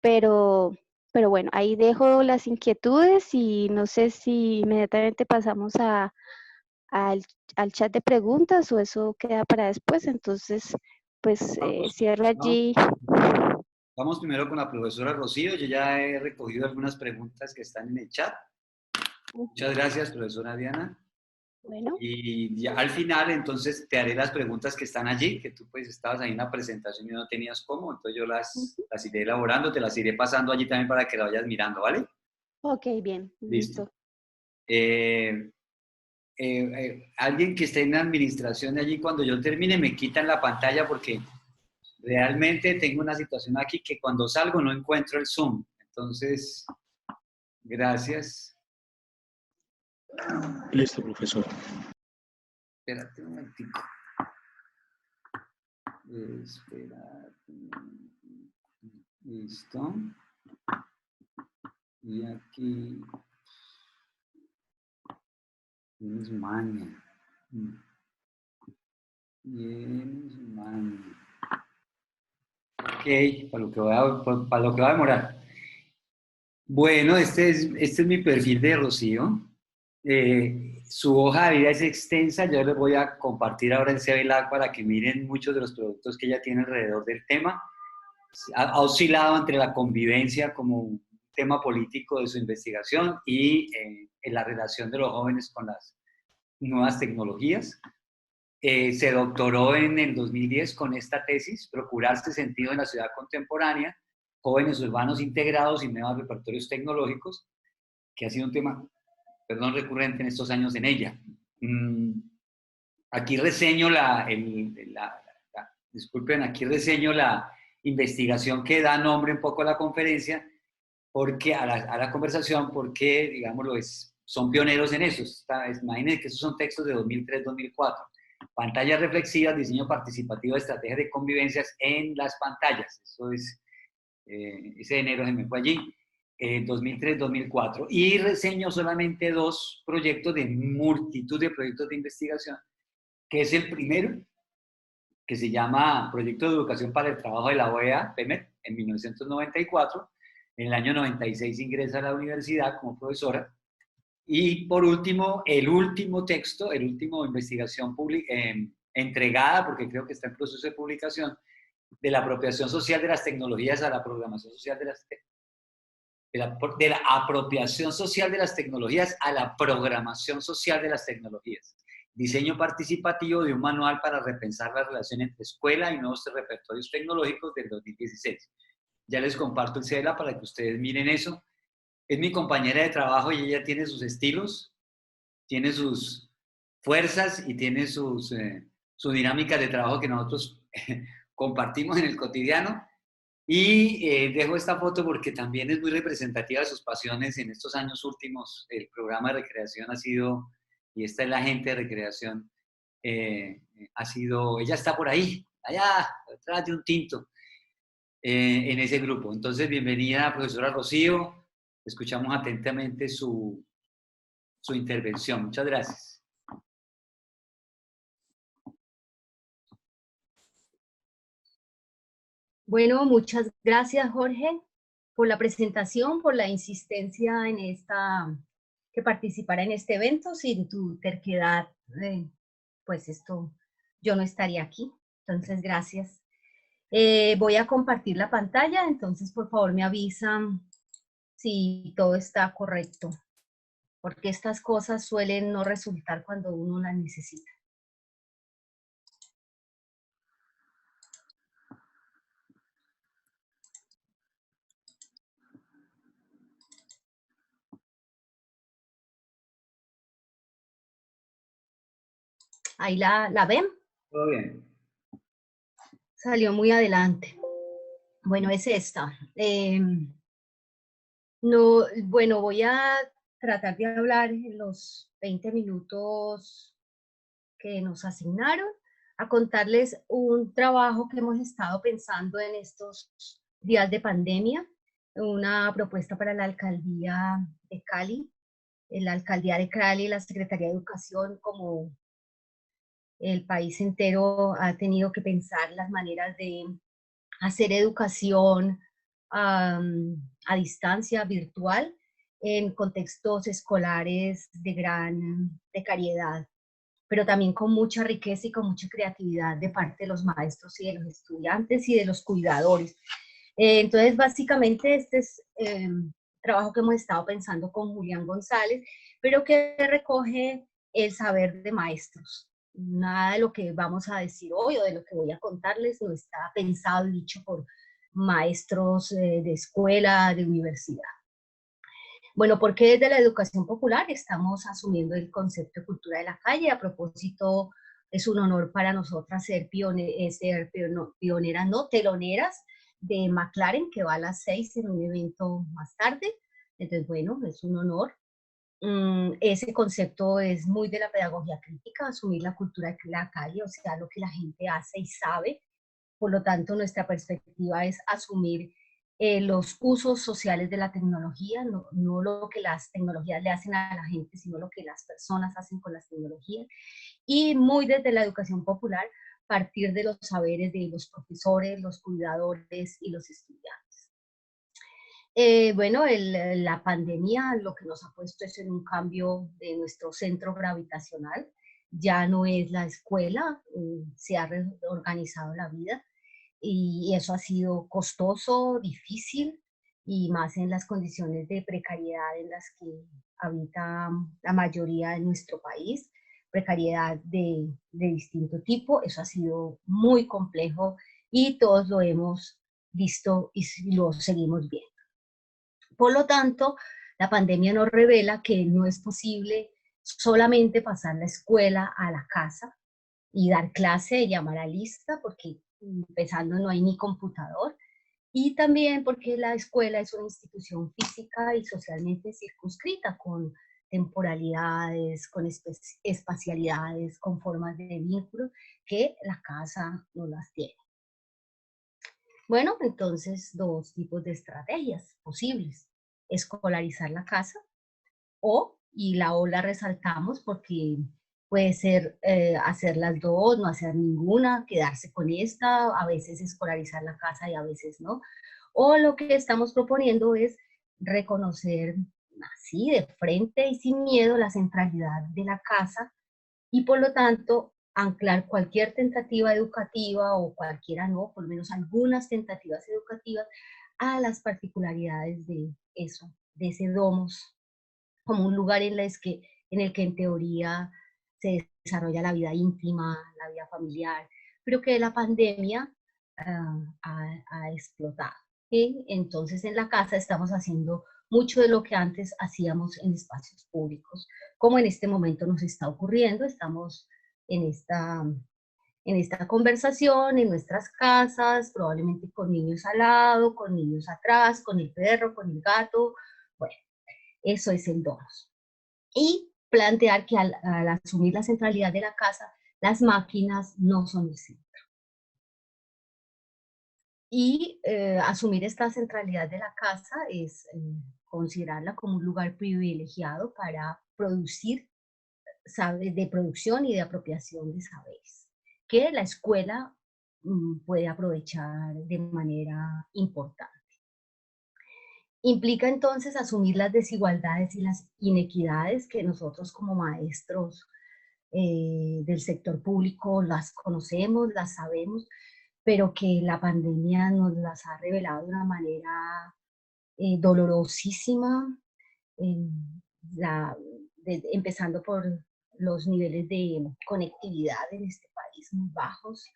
pero, pero bueno, ahí dejo las inquietudes y no sé si inmediatamente pasamos al, al chat de preguntas o eso queda para después. Entonces, pues cierro No, allí. vamos primero con la profesora Rocío. Yo ya he recogido algunas preguntas que están en el chat. Muchas gracias, profesora Diana. Bueno, Y ya al final, entonces, te haré las preguntas que están allí, que tú pues estabas ahí en la presentación y no tenías cómo, entonces yo ujú. las iré elaborando, te las iré pasando allí también para que la vayas mirando, ¿vale? Ok, bien, Listo. listo. Eh, alguien que esté en la administración de allí, cuando yo termine, me quitan la pantalla porque realmente tengo una situación aquí que cuando salgo no encuentro el Zoom. Entonces, gracias. Listo, profesor. Espérate un momentico. Espérate. Listo. Y aquí tienes maña. Tienes maña. Ok, para lo que va a demorar. Bueno, este es mi perfil de Rocío. Su hoja de vida es extensa. Yo les voy a compartir ahora el CVLAG para que miren muchos de los productos que ella tiene alrededor del tema. Ha oscilado entre la convivencia como un tema político de su investigación y en la relación de los jóvenes con las nuevas tecnologías. Se doctoró en el 2010 con esta tesis, Procurarse sentido en la ciudad contemporánea, jóvenes urbanos integrados y nuevos repertorios tecnológicos, que ha sido un tema, perdón, recurrente en estos años en ella. Aquí reseño disculpen, aquí reseño la investigación que da nombre un poco a la conferencia, porque a la conversación, porque, digámoslo, son pioneros en eso. Imagínense que esos son textos de 2003-2004. Pantallas reflexivas, diseño participativo de estrategias de convivencias en las pantallas. Eso es, ese de enero se me fue allí, 2003-2004. Y reseño solamente 2 proyectos de multitud de proyectos de investigación, que es el primero, que se llama Proyecto de Educación para el Trabajo de la OEA, PEMET, en 1994. En el año 96 ingresa a la universidad como profesora. Y por último, el último texto, el último investigación entregada, porque creo que está en proceso de publicación, de la apropiación social de las tecnologías a la programación social de la apropiación social de las tecnologías a la programación social de las tecnologías. Diseño participativo de un manual para repensar la relación entre escuela y nuevos repertorios tecnológicos del 2016. Ya les comparto el CELA para que ustedes miren eso. Es mi compañera de trabajo y ella tiene sus estilos, tiene sus fuerzas y tiene su dinámica de trabajo que nosotros compartimos en el cotidiano. Y dejo esta foto porque también es muy representativa de sus pasiones en estos años últimos. El programa de recreación ha sido, y esta es la gente de recreación, ha sido, ella está por ahí, allá, detrás de un tinto, en ese grupo. Entonces, bienvenida, profesora Rocío. Escuchamos atentamente su intervención. Muchas gracias. Bueno, muchas gracias, Jorge, por la presentación, por la insistencia en que participara en este evento. Sin tu terquedad, pues yo no estaría aquí. Entonces, gracias. Voy a compartir la pantalla, entonces por favor me avisan si todo está correcto, porque estas cosas suelen no resultar cuando uno las necesita. Ahí la ven. Todo bien. Salió muy adelante. Bueno, es esta. No, bueno, voy a tratar de hablar en los 20 minutos que nos asignaron, a contarles un trabajo que hemos estado pensando en estos días de pandemia, una propuesta para la alcaldía de Cali, la alcaldía de Cali y la Secretaría de Educación, como el país entero ha tenido que pensar las maneras de hacer educación a distancia, virtual, en contextos escolares de gran precariedad, pero también con mucha riqueza y con mucha creatividad de parte de los maestros y de los estudiantes y de los cuidadores. Entonces, básicamente, este es trabajo que hemos estado pensando con Julián González, pero que recoge el saber de maestros. Nada de lo que vamos a decir hoy o de lo que voy a contarles no está pensado y dicho por maestros de escuela, de universidad. Bueno, porque desde la educación popular estamos asumiendo el concepto de cultura de la calle. A propósito, es un honor para nosotras ser pioneras, no teloneras de McLaren, que va a las 6 en un evento más tarde. Entonces, bueno, es un honor. Ese concepto es muy de la pedagogía crítica, asumir la cultura de la calle, o sea, lo que la gente hace y sabe. Por lo tanto, nuestra perspectiva es asumir los usos sociales de la tecnología, no lo que las tecnologías le hacen a la gente, sino lo que las personas hacen con las tecnologías. Y muy desde la educación popular, partir de los saberes de los profesores, los cuidadores y los estudiantes. Bueno, la pandemia lo que nos ha puesto es en un cambio de nuestro centro gravitacional. Ya no es la escuela, se ha reorganizado la vida y eso ha sido costoso, difícil y más en las condiciones de precariedad en las que habita la mayoría de nuestro país, precariedad de distinto tipo. Eso ha sido muy complejo y todos lo hemos visto y lo seguimos viendo. Por lo tanto, la pandemia nos revela que no es posible solamente pasar la escuela a la casa y dar clase, llamar a lista, porque empezando no hay ni computador, y también porque la escuela es una institución física y socialmente circunscrita, con temporalidades, con espacialidades, con formas de vínculo que la casa no las tiene. Bueno, entonces dos tipos de estrategias posibles: escolarizar la casa y la la resaltamos porque puede ser hacer las dos, no hacer ninguna, quedarse con esta, a veces escolarizar la casa y a veces no. O lo que estamos proponiendo es reconocer así de frente y sin miedo la centralidad de la casa y por lo tanto anclar cualquier tentativa educativa o cualquiera no, por lo menos algunas tentativas educativas a las particularidades de eso, de ese domus, como un lugar en el que en teoría se desarrolla la vida íntima, la vida familiar, pero que la pandemia ha explotado. ¿Sí? Entonces en la casa estamos haciendo mucho de lo que antes hacíamos en espacios públicos, como en este momento nos está ocurriendo. Estamos en esta conversación, en nuestras casas, probablemente con niños al lado, con niños atrás, con el perro, con el gato. Bueno, eso es el domus. Y plantear que al asumir la centralidad de la casa, las máquinas no son el centro. Y asumir esta centralidad de la casa es considerarla como un lugar privilegiado para producir saberes, de producción y de apropiación de saberes, que la escuela puede aprovechar de manera importante. Implica entonces asumir las desigualdades y las inequidades que nosotros como maestros del sector público las conocemos, las sabemos, pero que la pandemia nos las ha revelado de una manera dolorosísima, eh, empezando por los niveles de conectividad en este país muy bajos,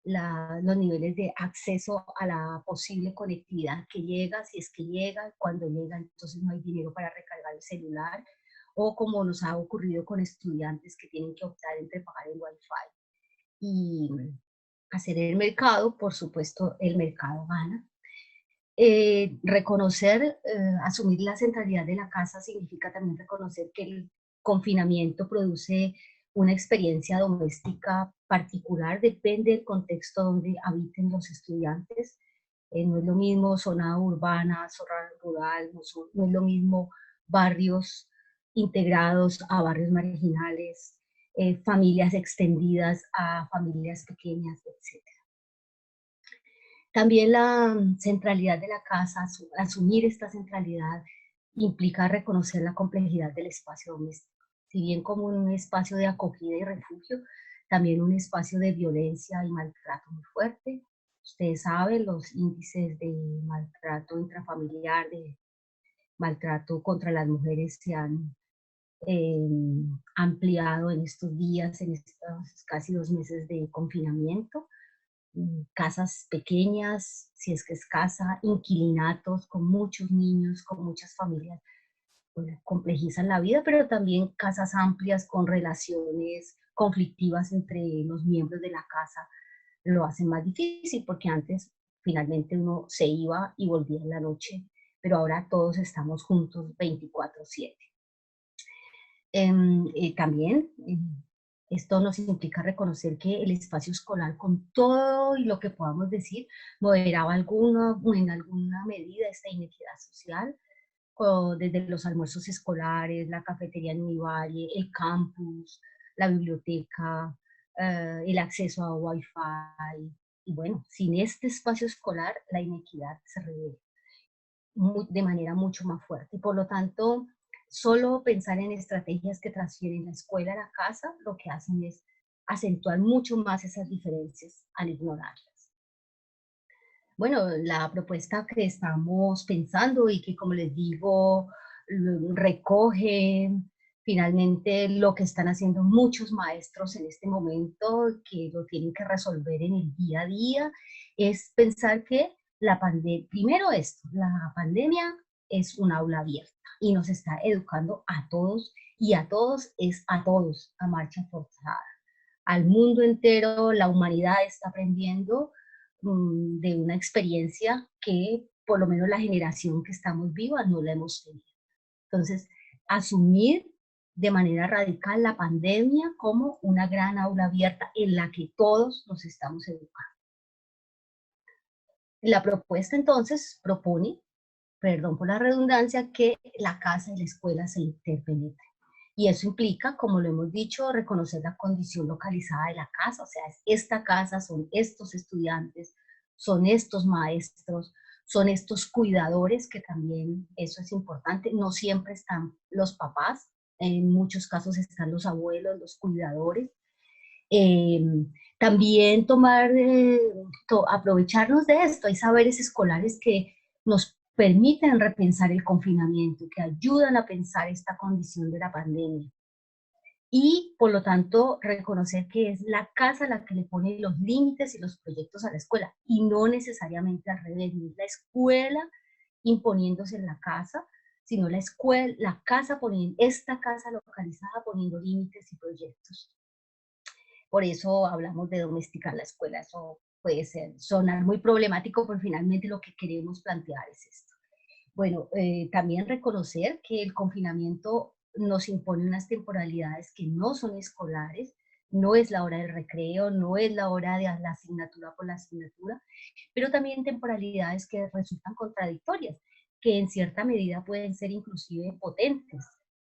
los niveles de acceso a la posible conectividad que llega, si es que llega, cuando llega, entonces no hay dinero para recargar el celular, o como nos ha ocurrido con estudiantes que tienen que optar entre pagar el Wi-Fi y hacer el mercado. Por supuesto, el mercado gana. Asumir la centralidad de la casa significa también reconocer que el confinamiento produce una experiencia doméstica particular, depende del contexto donde habiten los estudiantes. No es lo mismo zona urbana, zona rural, no es lo mismo barrios integrados a barrios marginales, familias extendidas a familias pequeñas, etc. También la centralidad de la casa, asumir esta centralidad, implica reconocer la complejidad del espacio doméstico. Si bien como un espacio de acogida y refugio, también un espacio de violencia y maltrato muy fuerte. Ustedes saben los índices de maltrato intrafamiliar, de maltrato contra las mujeres se han ampliado en estos días, en estos casi 2 meses de confinamiento. Casas pequeñas, si es que es casa, inquilinatos con muchos niños, con muchas familias, pues, complejizan la vida, pero también casas amplias con relaciones conflictivas entre los miembros de la casa lo hacen más difícil, porque antes finalmente uno se iba y volvía en la noche, pero ahora todos estamos juntos 24/7. También esto nos implica reconocer que el espacio escolar, con todo y lo que podamos decir, moderaba en alguna medida esta inequidad social, desde los almuerzos escolares, la cafetería en Univalle, el campus, la biblioteca, el acceso a Wi-Fi. Y bueno, sin este espacio escolar, la inequidad se revela de manera mucho más fuerte. Y por lo tanto, solo pensar en estrategias que transfieren la escuela a la casa, lo que hacen es acentuar mucho más esas diferencias al ignorarlas. Bueno, la propuesta que estamos pensando y que, como les digo, recoge finalmente lo que están haciendo muchos maestros en este momento, que lo tienen que resolver en el día a día, es pensar que la pandemia, primero esto, la pandemia es un aula abierta y nos está educando a todos, y a todos es a todos, a marcha forzada. Al mundo entero, la humanidad está aprendiendo de una experiencia que por lo menos la generación que estamos vivas no la hemos tenido. Entonces, asumir de manera radical la pandemia como una gran aula abierta en la que todos nos estamos educando. La propuesta entonces propone, perdón por la redundancia, que la casa y la escuela se interpenetren. Y eso implica, como lo hemos dicho, reconocer la condición localizada de la casa, o sea, esta casa, son estos estudiantes, son estos maestros, son estos cuidadores, que también eso es importante. No siempre están los papás, en muchos casos están los abuelos, los cuidadores. También aprovecharnos de esto. Hay saberes escolares que nos permiten repensar el confinamiento, que ayudan a pensar esta condición de la pandemia. Y, por lo tanto, reconocer que es la casa la que le pone los límites y los proyectos a la escuela, y no necesariamente al revés, no es la escuela imponiéndose en la casa, sino la casa poniendo, esta casa localizada poniendo límites y proyectos. Por eso hablamos de domesticar la escuela. Eso puede sonar muy problemático, pero finalmente lo que queremos plantear es esto. Bueno, también reconocer que el confinamiento nos impone unas temporalidades que no son escolares, no es la hora del recreo, no es la hora de la asignatura por la asignatura, pero también temporalidades que resultan contradictorias, que en cierta medida pueden ser inclusive potentes,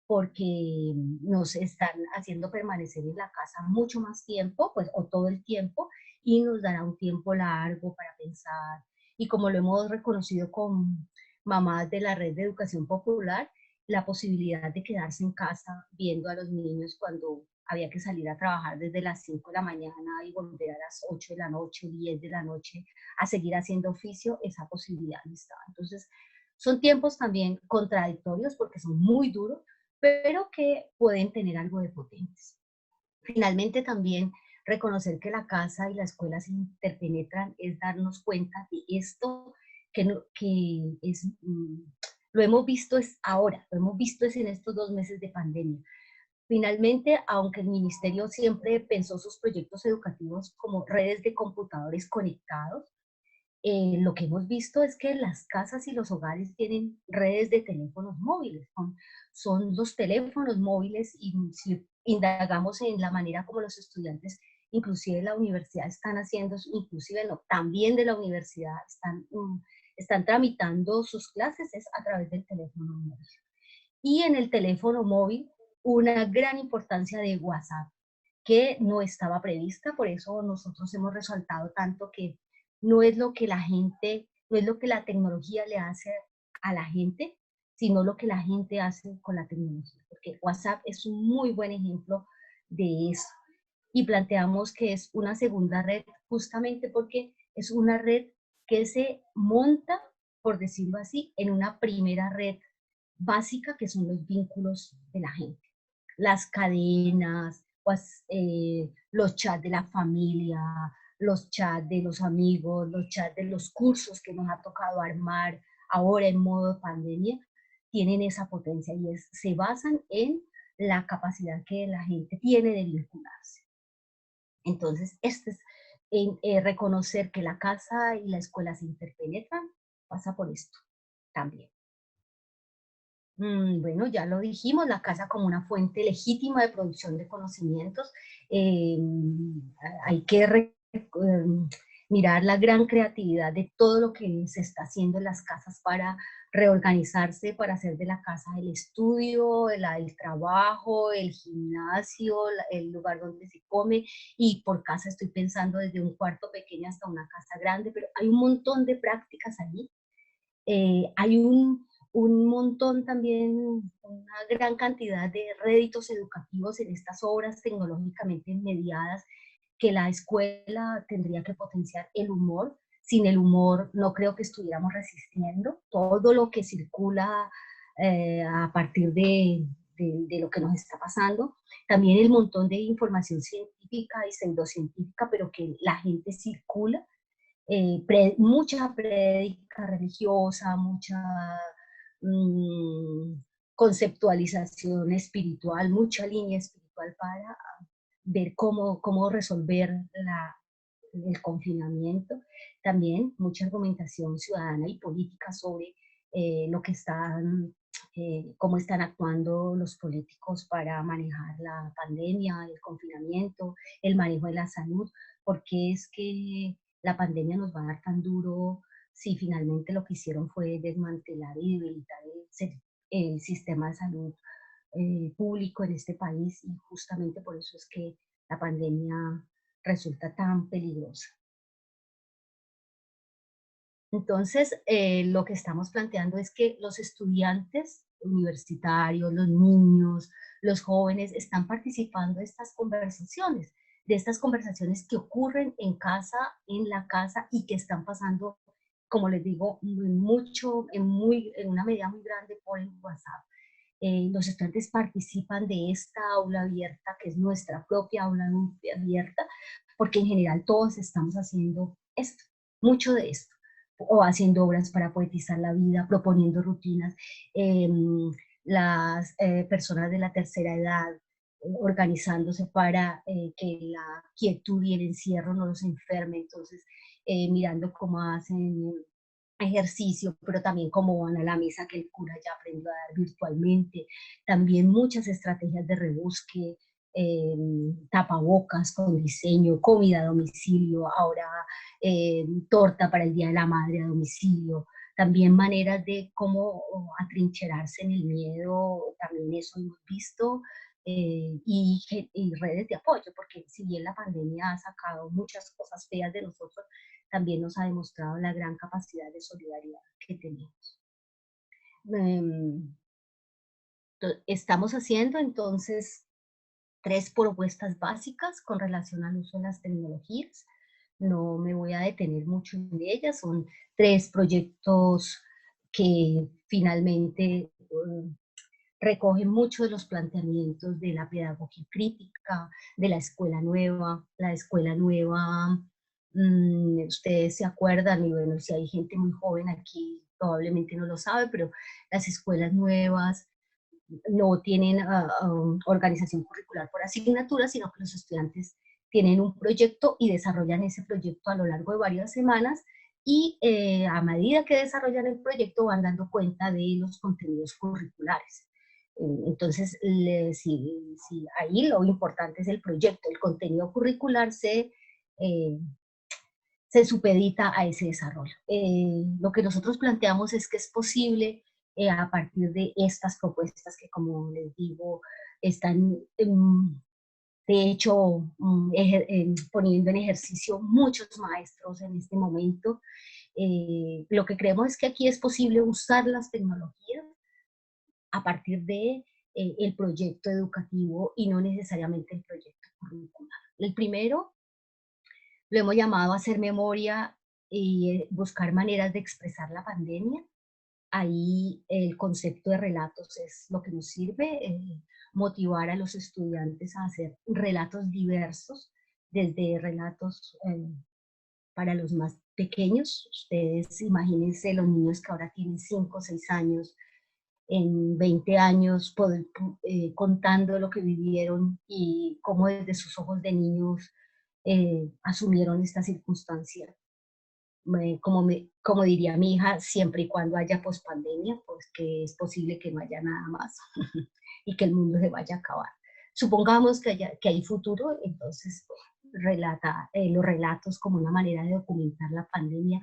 porque nos están haciendo permanecer en la casa mucho más tiempo, pues, o todo el tiempo, y nos dará un tiempo largo para pensar. Y como lo hemos reconocido con mamás de la Red de Educación Popular, la posibilidad de quedarse en casa viendo a los niños cuando había que salir a trabajar desde las 5 de la mañana y volver a las 8 de la noche, 10 de la noche, a seguir haciendo oficio, esa posibilidad no estaba. Entonces, son tiempos también contradictorios porque son muy duros, pero que pueden tener algo de potentes. Finalmente, también reconocer que la casa y la escuela se interpenetran es darnos cuenta de esto que, no, que es, lo hemos visto es ahora, lo hemos visto es en estos 2 meses de pandemia. Finalmente, aunque el ministerio siempre pensó sus proyectos educativos como redes de computadores conectados, lo que hemos visto es que las casas y los hogares tienen redes de teléfonos móviles. Son los teléfonos móviles, y si indagamos en la manera como los estudiantes, inclusive de la universidad, están haciendo, inclusive no, también de la universidad, están tramitando sus clases es a través del teléfono móvil. Y en el teléfono móvil, una gran importancia de WhatsApp, que no estaba prevista. Por eso nosotros hemos resaltado tanto que no es lo que la gente, no es lo que la tecnología le hace a la gente, sino lo que la gente hace con la tecnología, porque WhatsApp es un muy buen ejemplo de eso. Y planteamos que es una segunda red justamente porque es una red que se monta, por decirlo así, en una primera red básica, que son los vínculos de la gente. las cadenas, pues, los chats de la familia, los chats de los amigos, los chats de los cursos que nos ha tocado armar ahora en modo pandemia, tienen esa potencia y se basan en la capacidad que la gente tiene de vincularse. Entonces, reconocer que la casa y la escuela se interpenetran, pasa por esto también. Bueno, ya lo dijimos, la casa como una fuente legítima de producción de conocimientos. Hay que mirar la gran creatividad de todo lo que se está haciendo en las casas para reorganizarse, para hacer de la casa el estudio, el trabajo, el gimnasio, el lugar donde se come. Y por casa estoy pensando desde un cuarto pequeño hasta una casa grande, pero hay un montón de prácticas allí. Hay un montón también, una gran cantidad de réditos educativos en estas obras tecnológicamente mediadas que la escuela tendría que potenciar el humor. Sin el humor no creo que estuviéramos resistiendo todo lo que circula a partir de lo que nos está pasando. También el montón de información científica y pseudocientífica, pero que la gente circula, mucha prédica religiosa, mucha mm, conceptualización espiritual, mucha línea espiritual para ver cómo resolver el confinamiento. También mucha argumentación ciudadana y política sobre lo que están, cómo están actuando los políticos para manejar la pandemia, el confinamiento, el manejo de la salud, porque es que la pandemia nos va a dar tan duro si finalmente lo que hicieron fue desmantelar y debilitar el sistema de salud público en este país, y justamente por eso es que la pandemia resulta tan peligrosa. Entonces, lo que estamos planteando es que los estudiantes universitarios, los niños, los jóvenes están participando de estas conversaciones que ocurren en casa, en la casa, y que están pasando, como les digo, en una medida muy grande por el WhatsApp. Los estudiantes participan de esta aula abierta, que es nuestra propia aula abierta, porque en general todos estamos haciendo esto, mucho de esto, o haciendo obras para poetizar la vida, proponiendo rutinas. Las personas de la tercera edad organizándose para que la quietud y el encierro no los enferme, entonces mirando cómo hacen ejercicio, pero también cómo van a la misa que el cura ya aprendió a dar virtualmente. También muchas estrategias de rebusque, tapabocas con diseño, comida a domicilio, ahora torta para el Día de la Madre a domicilio. También maneras de cómo atrincherarse en el miedo, también eso hemos visto. Y redes de apoyo, porque si bien la pandemia ha sacado muchas cosas feas de nosotros, también nos ha demostrado la gran capacidad de solidaridad que tenemos. Estamos haciendo entonces 3 propuestas básicas con relación al uso de las tecnologías. No me voy a detener mucho en ellas, son 3 proyectos que finalmente recogen muchos de los planteamientos de la pedagogía crítica, de la escuela nueva. La escuela nueva, ustedes se acuerdan, y bueno, si hay gente muy joven aquí, probablemente no lo sabe, pero las escuelas nuevas no tienen organización curricular por asignatura, sino que los estudiantes tienen un proyecto y desarrollan ese proyecto a lo largo de varias semanas, y a medida que desarrollan el proyecto van dando cuenta de los contenidos curriculares. Entonces, ahí lo importante es el proyecto, el contenido curricular eh, se supedita a ese desarrollo. Lo que nosotros planteamos es que es posible, a partir de estas propuestas que, como les digo, están de hecho poniendo en ejercicio muchos maestros en este momento. Lo que creemos es que aquí es posible usar las tecnologías a partir de el proyecto educativo y no necesariamente el proyecto curricular. El primero lo hemos llamado hacer memoria y buscar maneras de expresar la pandemia. ahí el concepto de relatos es lo que nos sirve, motivar a los estudiantes a hacer relatos diversos, desde relatos para los más pequeños. Ustedes imagínense los niños que ahora tienen 5 o 6 años, en 20 años contando lo que vivieron y cómo desde sus ojos de niños asumieron esta circunstancia. Como diría mi hija, siempre y cuando haya pospandemia, pues que es posible que no haya nada más y que el mundo se vaya a acabar. Supongamos que hay futuro, entonces los relatos como una manera de documentar la pandemia,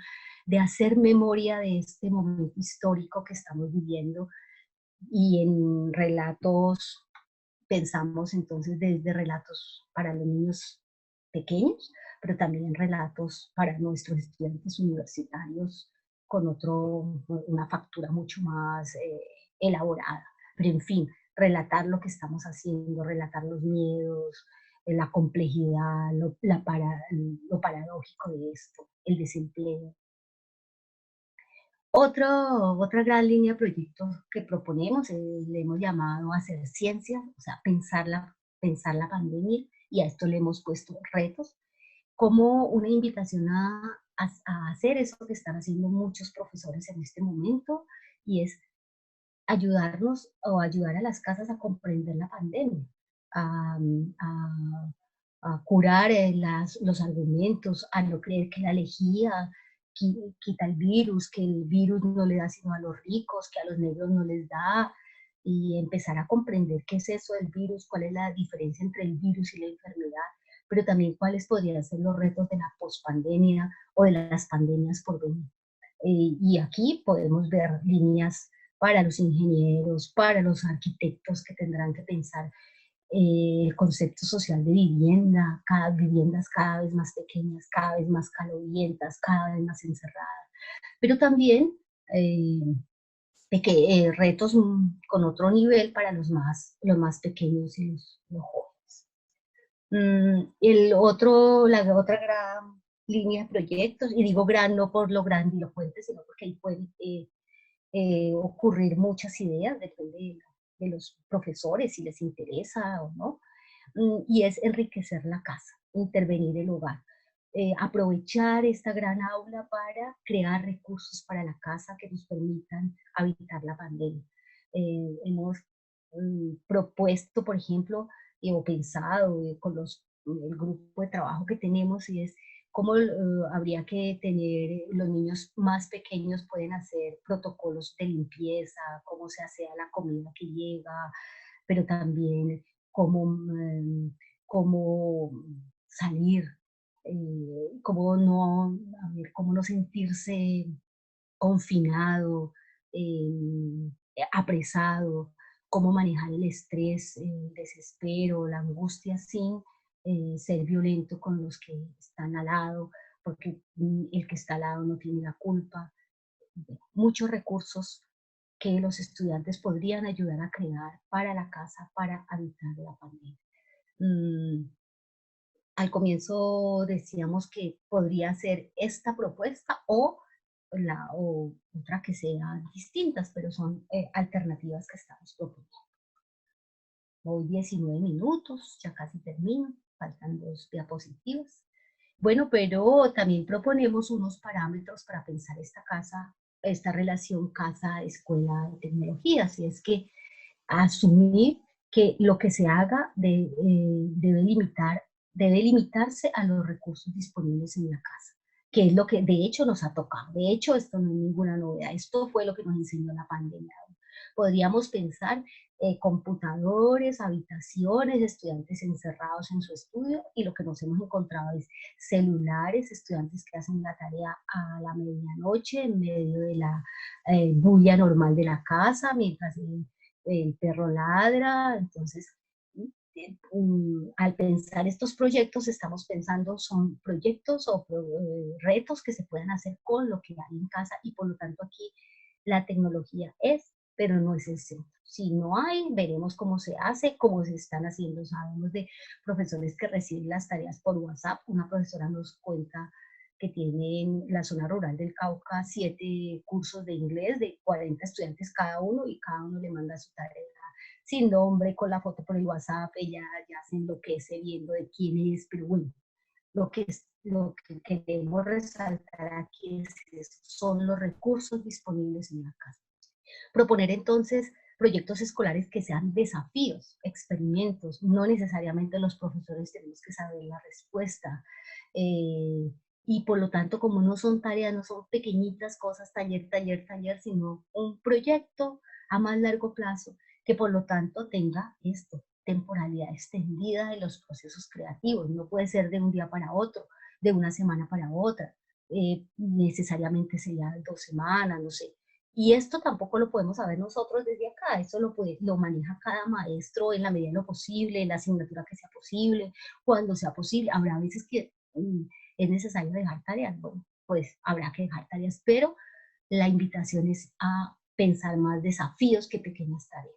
de hacer memoria de este momento histórico que estamos viviendo, y en relatos pensamos entonces desde relatos para los niños pequeños, pero también relatos para nuestros estudiantes universitarios con una factura mucho más elaborada. Pero en fin, relatar lo que estamos haciendo, relatar los miedos, la complejidad, lo paradójico de esto, el desempleo. Otra gran línea de proyectos que proponemos, le hemos llamado hacer ciencia, o sea, pensar la pandemia, y a esto le hemos puesto retos, como una invitación a hacer eso que están haciendo muchos profesores en este momento, y es ayudarnos o ayudar a las casas a comprender la pandemia, a, a- a curar los argumentos, a no creer que la lejía quita el virus, que el virus no le da sino a los ricos, que a los negros no les da, y empezar a comprender qué es eso del virus, cuál es la diferencia entre el virus y la enfermedad, pero también cuáles podrían ser los retos de la pospandemia o de las pandemias por venir. Y aquí podemos ver líneas para los ingenieros, para los arquitectos que tendrán que pensar el concepto social de vivienda, viviendas cada vez más pequeñas, cada vez más calorientas, cada vez más encerradas, pero también eh, retos con otro nivel para los más pequeños y los jóvenes. La otra gran línea de proyectos, y digo gran no por lo grandilocuente, sino porque ahí pueden ocurrir muchas ideas, depende de los profesores, si les interesa o no, y es enriquecer la casa, intervenir el hogar. Aprovechar esta gran aula para crear recursos para la casa que nos permitan habitar la pandemia. Hemos propuesto, por ejemplo, o pensado con el grupo de trabajo que tenemos, y es cómo habría que tener, los niños más pequeños pueden hacer protocolos de limpieza, cómo se hace la comida que llega, pero también cómo, cómo salir, cómo no sentirse confinado, apresado, cómo manejar el estrés, el desespero, la angustia sin ser violento con los que están al lado, porque el que está al lado no tiene la culpa. Muchos recursos que los estudiantes podrían ayudar a crear para la casa, para evitar la pandemia. Al comienzo decíamos que podría ser esta propuesta o otra que sean distintas, pero son alternativas que estamos proponiendo. Voy 19 minutos, ya casi termino, faltan 2 diapositivas. Bueno, pero también proponemos unos parámetros para pensar esta relación casa, escuela, tecnologías, y es que asumir que lo que se haga debe limitarse a los recursos disponibles en la casa, que es lo que de hecho nos ha tocado. De hecho, esto no es ninguna novedad, esto fue lo que nos enseñó la pandemia. Podríamos pensar computadores, habitaciones, estudiantes encerrados en su estudio, y lo que nos hemos encontrado es celulares, estudiantes que hacen la tarea a la medianoche en medio de la bulla normal de la casa, mientras el perro ladra. Entonces, al pensar estos proyectos, estamos pensando, son proyectos o retos que se pueden hacer con lo que hay en casa, y por lo tanto aquí la tecnología pero no es el centro. Si no hay, veremos cómo se hace, cómo se están haciendo. Sabemos de profesores que reciben las tareas por WhatsApp. Una profesora nos cuenta que tiene en la zona rural del Cauca 7 cursos de inglés de 40 estudiantes cada uno, y cada uno le manda su tarea sin nombre, con la foto por el WhatsApp. Ella ya se enloquece viendo de quién es, pero bueno, lo que queremos resaltar aquí son los recursos disponibles en la casa. Proponer entonces proyectos escolares que sean desafíos, experimentos, no necesariamente los profesores tenemos que saber la respuesta. Y por lo tanto, como no son tareas, no son pequeñitas cosas, taller, taller, taller, sino un proyecto a más largo plazo, que por lo tanto tenga esto, temporalidad extendida de los procesos creativos. No puede ser de un día para otro, de una semana para otra, necesariamente sería 2 semanas, no sé. Y esto tampoco lo podemos saber nosotros desde acá, eso lo maneja cada maestro en la medida de lo posible, en la asignatura que sea posible, cuando sea posible. Habrá veces que es necesario dejar tareas, bueno, pues habrá que dejar tareas, pero la invitación es a pensar más desafíos que pequeñas tareas.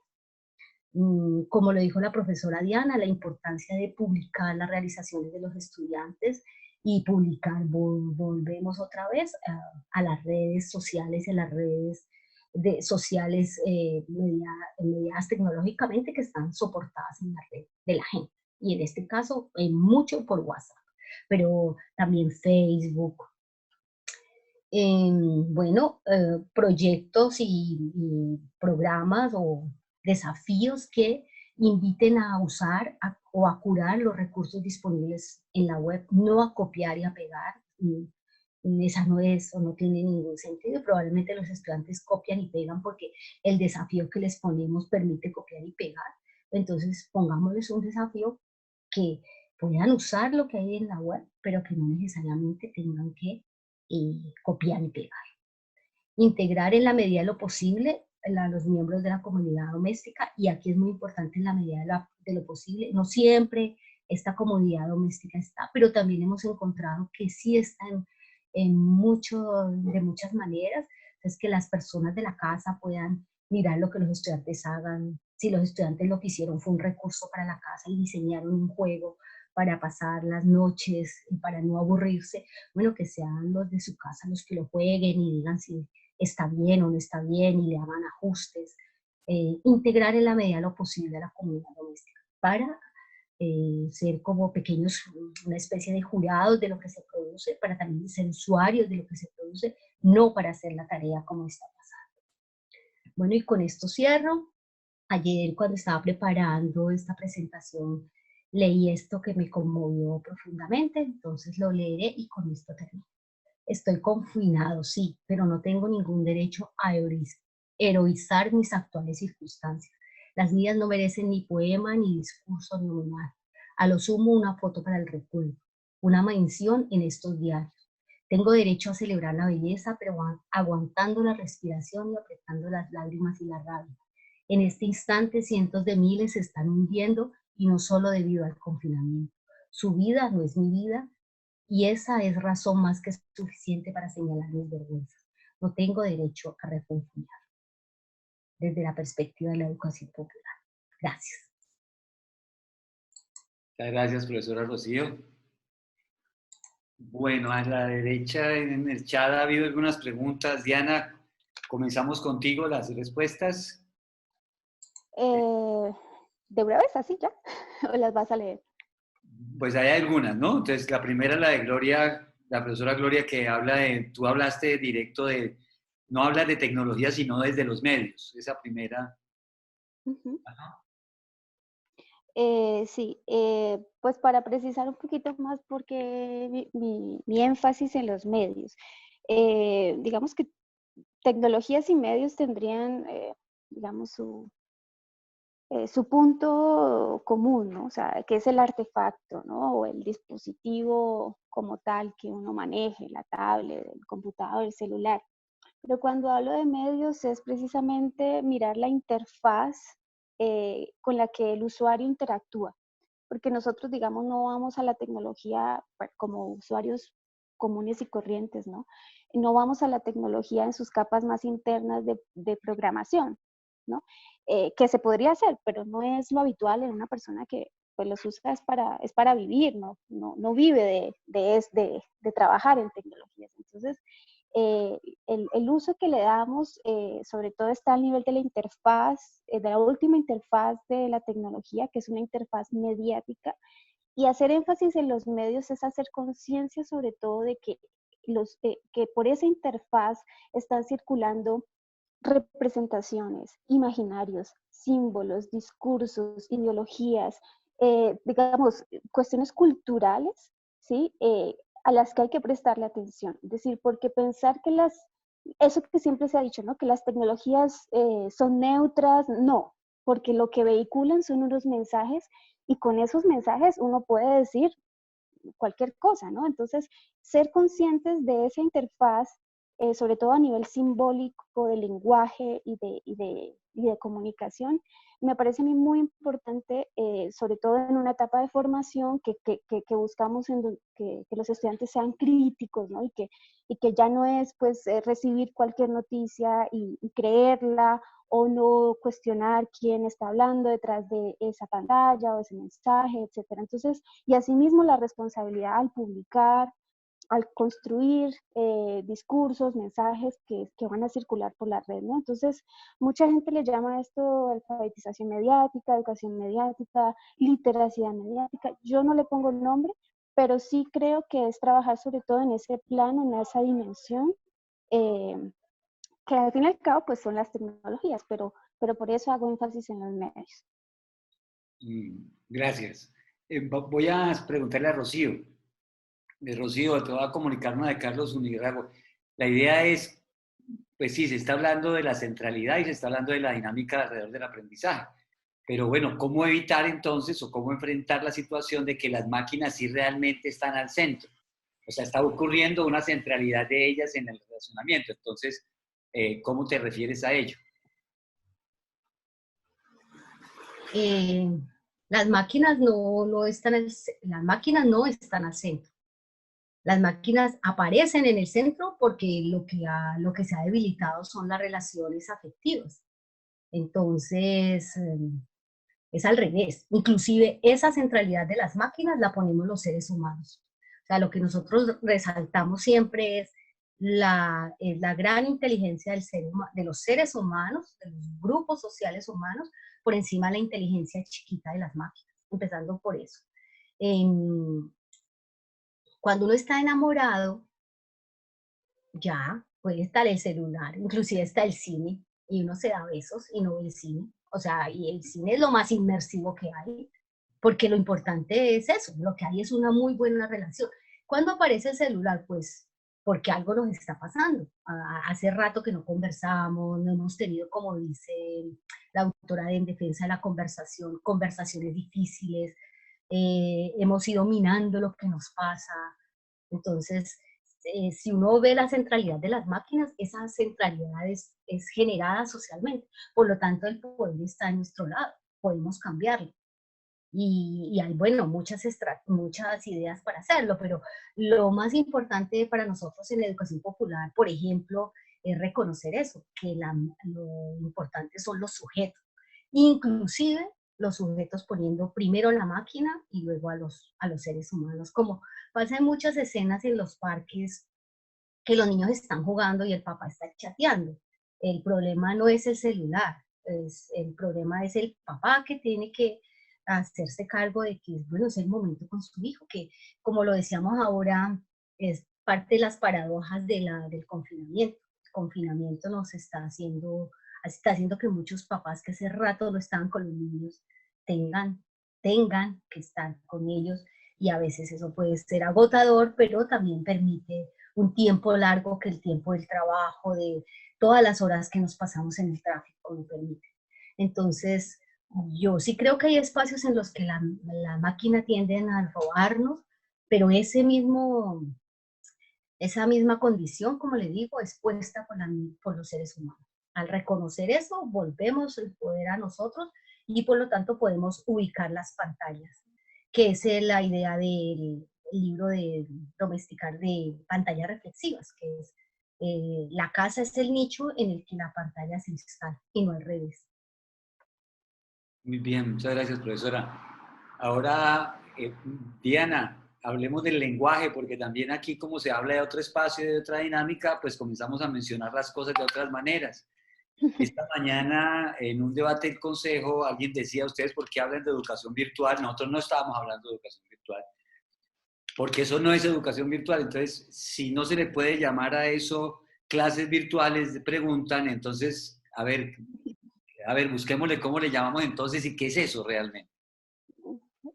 Como lo dijo la profesora Diana, la importancia de publicar las realizaciones de los estudiantes y publicar, volvemos otra vez a las redes sociales, a las redes sociales mediadas tecnológicamente, que están soportadas en la red de la gente. Y en este caso, mucho por WhatsApp, pero también Facebook. Bueno, proyectos y programas o desafíos que inviten a usar o a curar los recursos disponibles en la web, no a copiar y a pegar. Esa no es o no tiene ningún sentido. Probablemente los estudiantes copian y pegan porque el desafío que les ponemos permite copiar y pegar. Entonces pongámosles un desafío que puedan usar lo que hay en la web, pero que no necesariamente tengan que copiar y pegar. Integrar en la medida de lo posible a los miembros de la comunidad doméstica, y aquí es muy importante en la medida de lo posible. No siempre esta comunidad doméstica está, pero también hemos encontrado que sí está de muchas maneras. Entonces, que las personas de la casa puedan mirar lo que los estudiantes hagan. Si los estudiantes lo que hicieron fue un recurso para la casa y diseñaron un juego para pasar las noches y para no aburrirse, bueno, que sean los de su casa los que lo jueguen y digan si está bien o no está bien y le hagan ajustes. Integrar en la medida de lo posible a la comunidad doméstica para ser como pequeños, una especie de jurados de lo que se produce, para también ser usuarios de lo que se produce, no para hacer la tarea como está pasando. Bueno, y con esto cierro. Ayer, cuando estaba preparando esta presentación, leí esto que me conmovió profundamente, entonces lo leeré y con esto termino. Estoy confinado, sí, pero no tengo ningún derecho a heroizar mis actuales circunstancias. Las mías no merecen ni poema, ni discurso, ni homenaje. A lo sumo, una foto para el recuerdo, una mención en estos diarios. Tengo derecho a celebrar la belleza, pero aguantando la respiración y apretando las lágrimas y la rabia. En este instante, cientos de miles se están hundiendo, y no solo debido al confinamiento. Su vida no es mi vida, y esa es razón más que suficiente para señalar mis vergüenzas. No tengo derecho a refunfuñar. Desde la perspectiva de la educación popular. Gracias. Muchas gracias, profesora Rocío. Bueno, a la derecha en el chat ha habido algunas preguntas. Diana, comenzamos contigo las respuestas. ¿De breves así ya? ¿O las vas a leer? Pues hay algunas, ¿no? Entonces, la primera, la de Gloria, la profesora Gloria, que habla tú hablaste directo no hablas de tecnología, sino desde los medios. Esa primera. Uh-huh. Sí, pues para precisar un poquito más porque mi énfasis en los medios. Digamos que tecnologías y medios tendrían, digamos, su punto común, ¿no? O sea, que es el artefacto, ¿no? O el dispositivo como tal que uno maneje, la tablet, el computador, el celular. Pero cuando hablo de medios es precisamente mirar la interfaz con la que el usuario interactúa. Porque nosotros, digamos, no vamos a la tecnología como usuarios comunes y corrientes, ¿no? No vamos a la tecnología en sus capas más internas de programación, ¿no? Que se podría hacer, pero no es lo habitual en una persona que pues los usa es para vivir, no vive de trabajar en tecnologías. Entonces, el uso que le damos, sobre todo está al nivel de la interfaz, de la última interfaz de la tecnología, que es una interfaz mediática, y hacer énfasis en los medios es hacer conciencia sobre todo de que por esa interfaz están circulando representaciones, imaginarios, símbolos, discursos, ideologías, digamos, cuestiones culturales, ¿sí? A las que hay que prestarle atención. Es decir, porque pensar que eso que siempre se ha dicho, ¿no? Que las tecnologías son neutras, no, porque lo que vehiculan son unos mensajes y con esos mensajes uno puede decir cualquier cosa, ¿no? Entonces, ser conscientes de esa interfaz, sobre todo a nivel simbólico, de lenguaje y de comunicación, me parece a mí muy importante, sobre todo en una etapa de formación que buscamos que los estudiantes sean críticos, ¿no? Y que ya no es pues recibir cualquier noticia y creerla o no cuestionar quién está hablando detrás de esa pantalla o ese mensaje, etcétera. Entonces, y asimismo la responsabilidad al publicar, al construir discursos, mensajes que van a circular por la red, ¿no? Entonces, mucha gente le llama a esto alfabetización mediática, educación mediática, literacidad mediática. Yo no le pongo el nombre, pero sí creo que es trabajar sobre todo en ese plano, en esa dimensión, que al fin y al cabo pues son las tecnologías, pero por eso hago énfasis en los medios. Gracias. Voy a preguntarle a Rocío. Rocío, te voy a comunicar una de Carlos Unigrago. La idea es, pues sí, se está hablando de la centralidad y se está hablando de la dinámica alrededor del aprendizaje. Pero bueno, ¿cómo evitar entonces o cómo enfrentar la situación de que las máquinas sí realmente están al centro? O sea, está ocurriendo una centralidad de ellas en el razonamiento. Entonces, ¿cómo te refieres a ello? Las máquinas no están al centro. Las máquinas aparecen en el centro porque lo que se ha debilitado son las relaciones afectivas. Entonces, es al revés. Inclusive esa centralidad de las máquinas la ponemos los seres humanos. O sea, lo que nosotros resaltamos siempre es la gran inteligencia de los seres humanos, de los grupos sociales humanos, por encima de la inteligencia chiquita de las máquinas, empezando por eso. Cuando uno está enamorado, ya puede estar el celular, inclusive está el cine, y uno se da besos y no ve el cine. O sea, y el cine es lo más inmersivo que hay, porque lo importante es eso, lo que hay es una muy buena relación. ¿Cuándo aparece el celular? Pues porque algo nos está pasando. Hace rato que no conversamos, no hemos tenido, como dice la autora de En Defensa de la Conversación, conversaciones difíciles, hemos ido minando lo que nos pasa. Entonces, si uno ve la centralidad de las máquinas, esa centralidad es generada socialmente. Por lo tanto, el poder está en nuestro lado, podemos cambiarlo. Y hay, bueno, muchas ideas para hacerlo, pero lo más importante para nosotros en la educación popular, por ejemplo, es reconocer eso, que lo importante son los sujetos, inclusive los sujetos poniendo primero la máquina y luego a los seres humanos, como pasa en muchas escenas en los parques, que los niños están jugando y el papá está chateando. El problema no es el celular, el problema es el papá que tiene que hacerse cargo de que, bueno, es el momento con su hijo, que como lo decíamos ahora, es parte de las paradojas del confinamiento. El confinamiento está haciendo que muchos papás que hace rato no estaban con los niños tengan que estar con ellos, y a veces eso puede ser agotador, pero también permite un tiempo largo que el tiempo del trabajo, de todas las horas que nos pasamos en el tráfico no permite. Entonces, yo sí creo que hay espacios en los que la máquina tienden a robarnos, pero esa misma condición, como le digo, es puesta por los seres humanos. Al reconocer eso, volvemos el poder a nosotros y por lo tanto podemos ubicar las pantallas, que es la idea del libro de domesticar de pantallas reflexivas, que es la casa es el nicho en el que la pantalla se instala y no al revés. Muy bien, muchas gracias, profesora. Ahora, Diana, hablemos del lenguaje, porque también aquí, como se habla de otro espacio y de otra dinámica, pues comenzamos a mencionar las cosas de otras maneras. Esta mañana, en un debate del consejo, alguien decía, ¿ustedes por qué hablan de educación virtual? Nosotros no estábamos hablando de educación virtual, porque eso no es educación virtual. Entonces, si no se le puede llamar a eso clases virtuales, preguntan, entonces, a ver, busquémosle cómo le llamamos entonces y qué es eso realmente.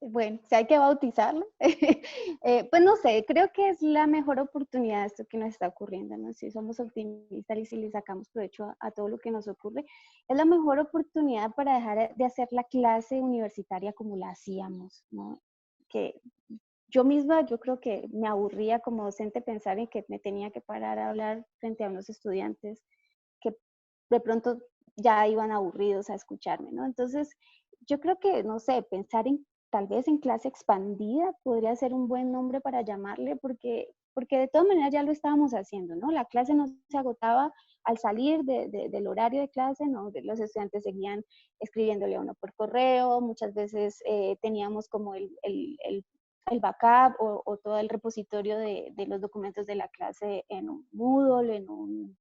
Bueno, si hay que bautizarlo, pues no sé, creo que es la mejor oportunidad esto que nos está ocurriendo, ¿no? Si somos optimistas y si le sacamos provecho a todo lo que nos ocurre, es la mejor oportunidad para dejar de hacer la clase universitaria como la hacíamos, ¿no? Que yo misma, yo creo que me aburría como docente pensar en que me tenía que parar a hablar frente a unos estudiantes que de pronto ya iban aburridos a escucharme, ¿no? Entonces, yo creo que, no sé, pensar en tal vez en clase expandida podría ser un buen nombre para llamarle, porque de todas maneras ya lo estábamos haciendo, ¿no? La clase no se agotaba al salir del horario de clase, ¿no? Los estudiantes seguían escribiéndole a uno por correo, muchas veces teníamos como el backup o todo el repositorio de los documentos de la clase en un Moodle, en un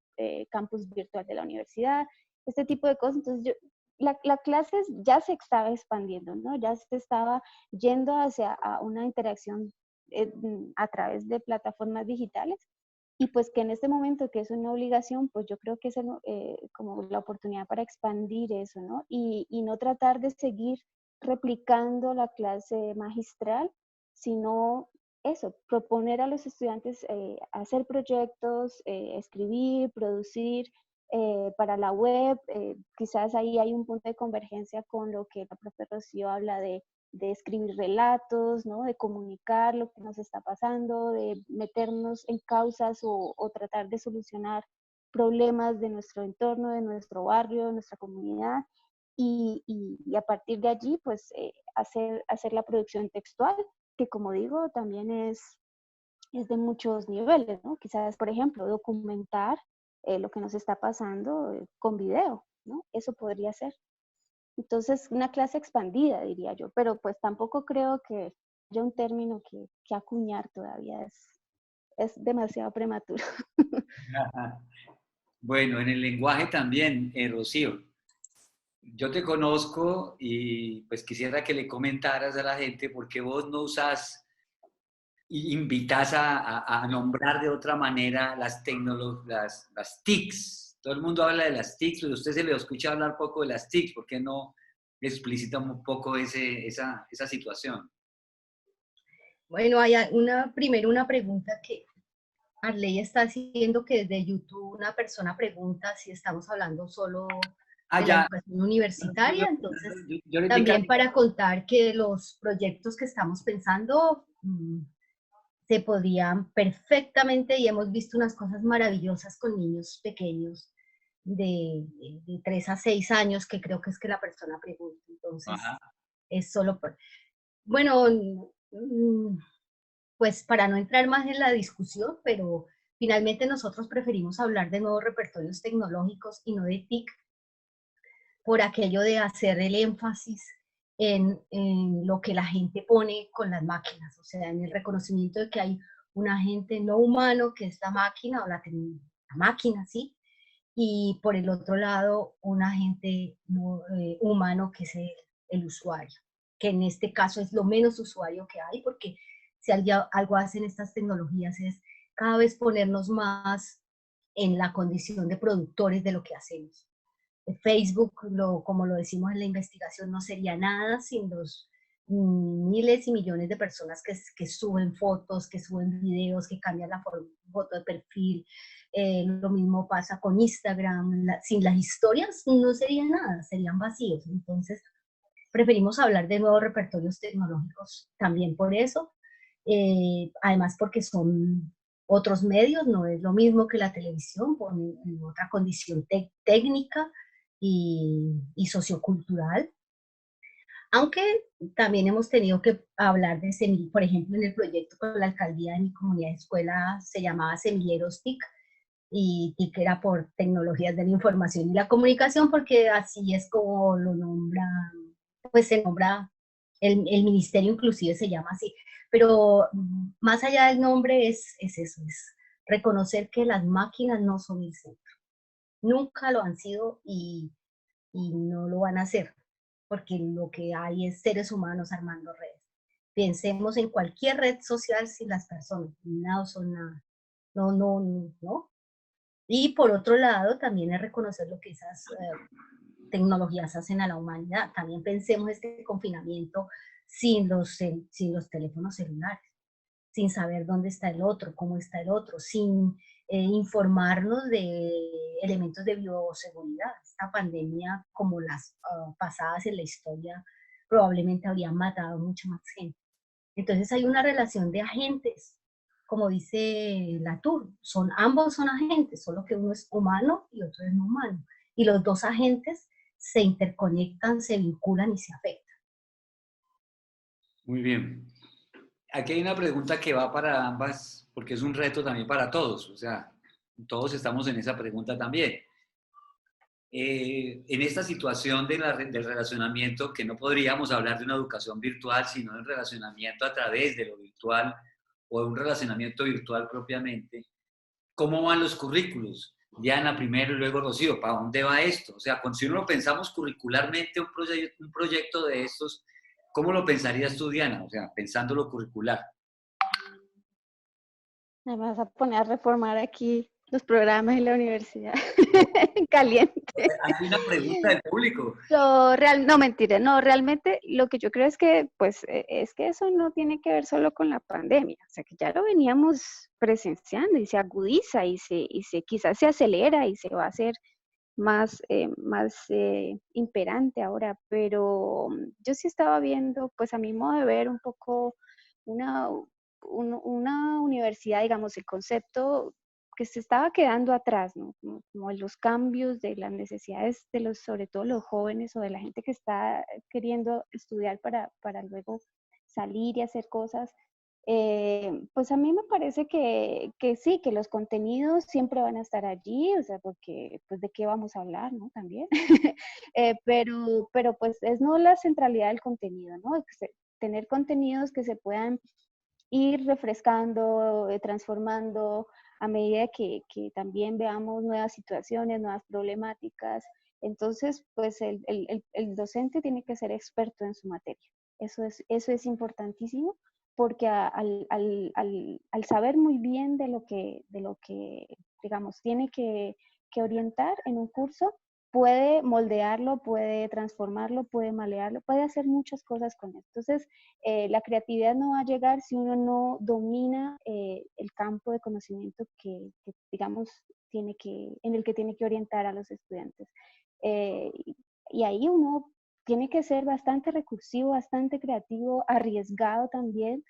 campus virtual de la universidad, este tipo de cosas. Entonces, la clase ya se estaba expandiendo, ¿no? Ya se estaba yendo hacia a una interacción a través de plataformas digitales y pues que en este momento que es una obligación, pues yo creo que es como la oportunidad para expandir eso, ¿no? Y no tratar de seguir replicando la clase magistral, sino eso, proponer a los estudiantes hacer proyectos, escribir, producir para la web. Quizás ahí hay un punto de convergencia con lo que la profe Rocío habla de escribir relatos, ¿no? De comunicar lo que nos está pasando, de meternos en causas o tratar de solucionar problemas de nuestro entorno, de nuestro barrio, de nuestra comunidad. Y a partir de allí, pues, hacer la producción textual, que como digo, también es de muchos niveles, ¿no? Quizás, por ejemplo, documentar lo que nos está pasando con video, ¿no? Eso podría ser. Entonces, una clase expandida, diría yo, pero pues tampoco creo que haya un término que acuñar todavía, es demasiado prematuro. Bueno, en el lenguaje también, Rocío. Yo te conozco y pues quisiera que le comentaras a la gente por qué vos no usas y invitas a nombrar de otra manera las tecnologías, las TICs. Todo el mundo habla de las TICs, pero usted se le escucha hablar poco de las TICs. ¿Por qué no explicita un poco esa situación? Bueno, hay primero una pregunta que Arley está haciendo, que desde YouTube una persona pregunta si estamos hablando solo de la Ya. educación universitaria. Entonces, Yo le también para contar que los proyectos que estamos pensando se podían perfectamente, y hemos visto unas cosas maravillosas con niños pequeños de 3 a 6 años, que creo que es que la persona pregunta. Entonces, Ajá. es solo por... Bueno, pues para no entrar más en la discusión, pero finalmente nosotros preferimos hablar de nuevos repertorios tecnológicos y no de TIC, por aquello de hacer el énfasis en lo que la gente pone con las máquinas, o sea, en el reconocimiento de que hay un agente no humano, que es la máquina o la máquina, ¿sí? Y por el otro lado, un agente no, humano, que es el usuario, que en este caso es lo menos usuario que hay, porque si algo hacen estas tecnologías es cada vez ponernos más en la condición de productores de lo que hacemos. Facebook, como lo decimos en la investigación, no sería nada sin los miles y millones de personas que suben fotos, que suben videos, que cambian la foto de perfil. Lo mismo pasa con Instagram. Sin las historias no sería nada, serían vacíos. Entonces, preferimos hablar de nuevos repertorios tecnológicos también por eso. Además, porque son otros medios, no es lo mismo que la televisión, por otra condición técnica y sociocultural. Aunque también hemos tenido que hablar de semilleros, por ejemplo, en el proyecto con la alcaldía de mi comunidad de escuela se llamaba Semilleros TIC, y TIC era por Tecnologías de la Información y la Comunicación, porque así es como lo nombra, pues se nombra el ministerio inclusive se llama así, pero más allá del nombre es eso, es reconocer que las máquinas no son el centro. Nunca lo han sido y no lo van a hacer, porque lo que hay es seres humanos armando redes. Pensemos en cualquier red social sin las personas, no son nada. No, no, no. Y por otro lado, también es reconocer lo que esas tecnologías hacen a la humanidad. También pensemos este confinamiento sin los teléfonos celulares, sin saber dónde está el otro, cómo está el otro, sin informarnos de elementos de bioseguridad. Esta pandemia, como las pasadas en la historia, probablemente habría matado mucha más gente. Entonces hay una relación de agentes, como dice Latour, ambos son agentes, solo que uno es humano y otro es no humano. Y los dos agentes se interconectan, se vinculan y se afectan. Muy bien. Aquí hay una pregunta que va para ambas, porque es un reto también para todos, o sea, todos estamos en esa pregunta también. En esta situación del relacionamiento, que no podríamos hablar de una educación virtual, sino de un relacionamiento a través de lo virtual o de un relacionamiento virtual propiamente, ¿cómo van los currículos? Diana primero y luego Rocío, ¿para dónde va esto? O sea, si uno lo pensamos curricularmente, un proyecto de estos, ¿cómo lo pensarías tú, Diana? O sea, pensando lo curricular. Me vas a poner a reformar aquí los programas de la universidad. Caliente. Hay una pregunta del público. No, mentira, no, realmente lo que yo creo es que, pues, es que eso no tiene que ver solo con la pandemia, o sea, que ya lo veníamos presenciando y se agudiza y quizás se acelera y se va a hacer más imperante ahora, pero yo sí estaba viendo, pues a mi modo de ver, un poco una, una universidad, digamos, el concepto que se estaba quedando atrás, ¿no? Como los cambios de las necesidades de sobre todo los jóvenes o de la gente que está queriendo estudiar para luego salir y hacer cosas. Pues a mí me parece que sí, que los contenidos siempre van a estar allí, o sea, porque pues de qué vamos a hablar, ¿no? También. Pero pues es no la centralidad del contenido, ¿no? Tener contenidos que se puedan ir refrescando, transformando a medida que también veamos nuevas situaciones, nuevas problemáticas. Entonces, pues el docente tiene que ser experto en su materia. Eso es importantísimo porque al saber muy bien de lo que digamos, tiene que orientar en un curso, puede moldearlo, puede transformarlo, puede malearlo, puede hacer muchas cosas con él. Entonces, la creatividad no va a llegar si uno no domina el campo de conocimiento digamos, en el que tiene que orientar a los estudiantes. Y ahí uno tiene que ser bastante recursivo, bastante creativo, arriesgado también,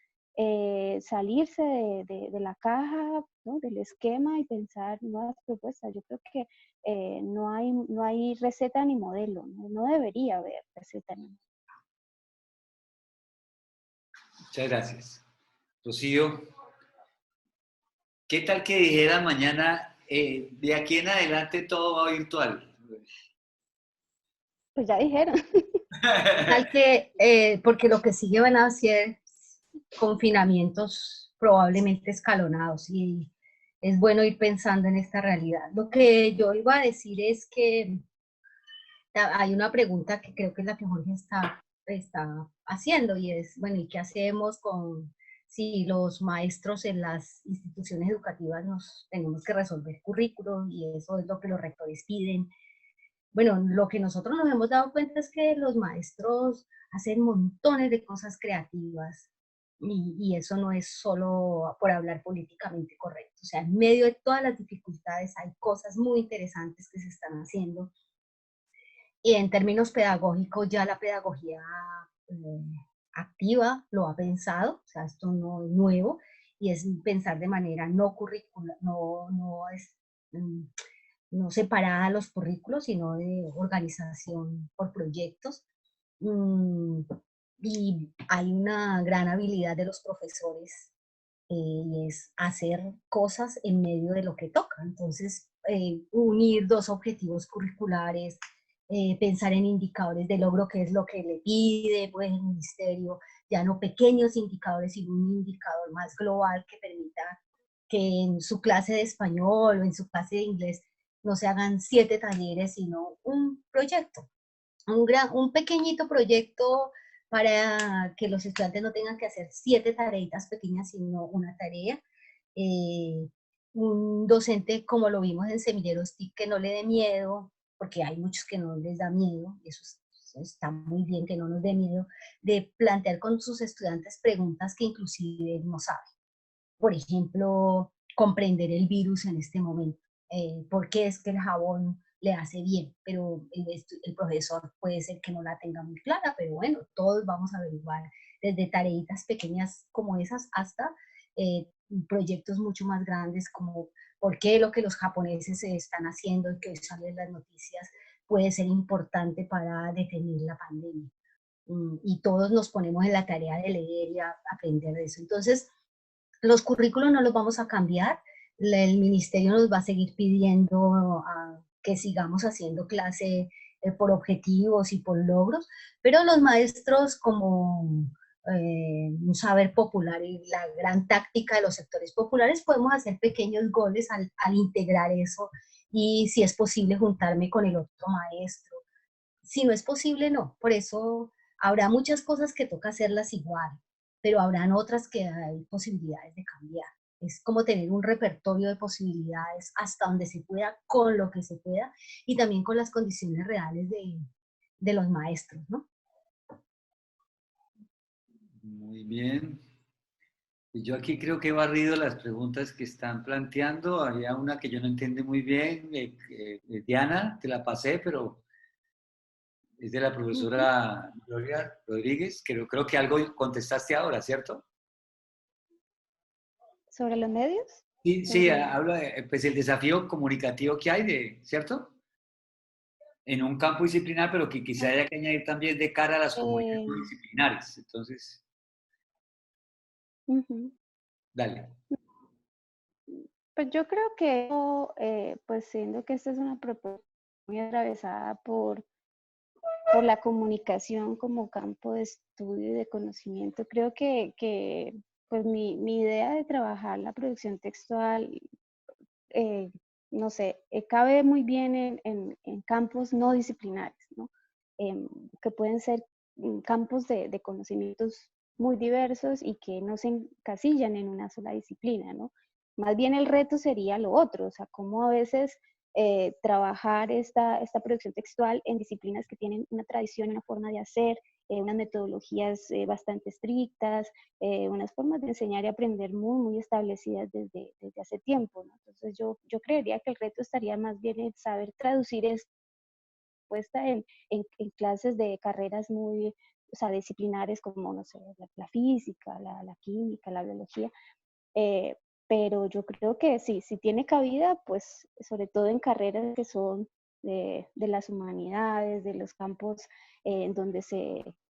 salirse de la caja, ¿no? Del esquema y pensar nuevas propuestas. Yo creo que no hay receta ni modelo, no debería haber receta ni modelo. Muchas gracias. Rocío, ¿qué tal que dijeran mañana, de aquí en adelante todo va virtual? Pues ya dijeron. Tal que, porque lo que sigue van a ser confinamientos probablemente escalonados y es bueno ir pensando en esta realidad. Lo que yo iba a decir es que hay una pregunta que creo que es la que Jorge está haciendo y es, bueno, ¿y qué hacemos con si los maestros en las instituciones educativas nos tenemos que resolver currículos y eso es lo que los rectores piden? Bueno, lo que nosotros nos hemos dado cuenta es que los maestros hacen montones de cosas creativas y eso no es solo por hablar políticamente correcto. O sea, en medio de todas las dificultades hay cosas muy interesantes que se están haciendo. Y en términos pedagógicos ya la pedagogía activa lo ha pensado, o sea, esto no es nuevo y es pensar de manera no curricular, no separada a los currículos, sino de organización por proyectos. Y hay una gran habilidad de los profesores y es hacer cosas en medio de lo que toca. Entonces, unir dos objetivos curriculares, pensar en indicadores de logro, que es lo que le pide pues, el ministerio, ya no pequeños indicadores, sino un indicador más global que permita que en su clase de español o en su clase de inglés no se hagan 7 talleres, sino un proyecto, un pequeñito proyecto para que los estudiantes no tengan que hacer 7 tareitas pequeñas, sino una tarea. Un docente, como lo vimos en Semilleros TIC, que no le dé miedo, porque hay muchos que no les da miedo, y eso está muy bien que no nos dé miedo, de plantear con sus estudiantes preguntas que inclusive él no sabe. Por ejemplo, comprender el virus en este momento. ¿Por qué es que el jabón le hace bien? Pero el profesor puede ser que no la tenga muy clara, pero bueno, todos vamos a averiguar desde tareitas pequeñas como esas hasta proyectos mucho más grandes como por qué lo que los japoneses se están haciendo y que hoy salen las noticias puede ser importante para detener la pandemia. Y todos nos ponemos en la tarea de leer y aprender de eso. Entonces, los currículos no los vamos a cambiar, el ministerio nos va a seguir pidiendo que sigamos haciendo clase por objetivos y por logros, pero los maestros como un saber popular y la gran táctica de los sectores populares, podemos hacer pequeños goles al integrar eso y si es posible juntarme con el otro maestro. Si no es posible, no. Por eso habrá muchas cosas que toca hacerlas igual, pero habrán otras que hay posibilidades de cambiar. Es como tener un repertorio de posibilidades hasta donde se pueda, con lo que se pueda, y también con las condiciones reales de los maestros, ¿no? Muy bien. Y yo aquí creo que he barrido las preguntas que están planteando. Había una que yo no entendí muy bien. Diana, te la pasé, pero es de la profesora Gloria Rodríguez. Creo que algo contestaste ahora, ¿cierto? ¿Sobre los medios? Sí, sí, Sobre... habla de pues, el desafío comunicativo que hay, ¿cierto? En un campo disciplinar, pero que quizá haya que añadir también de cara a las comunidades no Eh, disciplinares. Entonces, ujú. dale. Pues yo creo que, pues siendo que esta es una propuesta muy atravesada por la comunicación como campo de estudio y de conocimiento, creo que pues mi idea de trabajar la producción textual, eh, no sé, cabe muy bien en campos no disciplinares, ¿no? Que pueden ser campos de conocimientos muy diversos y que no se encasillan en una sola disciplina, ¿no? Más bien el reto sería lo otro, o sea, cómo a veces trabajar esta producción textual en disciplinas que tienen una tradición, una forma de hacer, unas metodologías bastante estrictas, unas formas de enseñar y aprender muy establecidas desde hace tiempo, ¿no? Entonces yo creería que el reto estaría más bien en saber traducir esta puesta en clases de carreras muy, o sea, disciplinares como, no sé, la física, la química, la biología, eh, pero yo creo que sí, si tiene cabida, pues sobre todo en carreras que son de las humanidades, de los campos en donde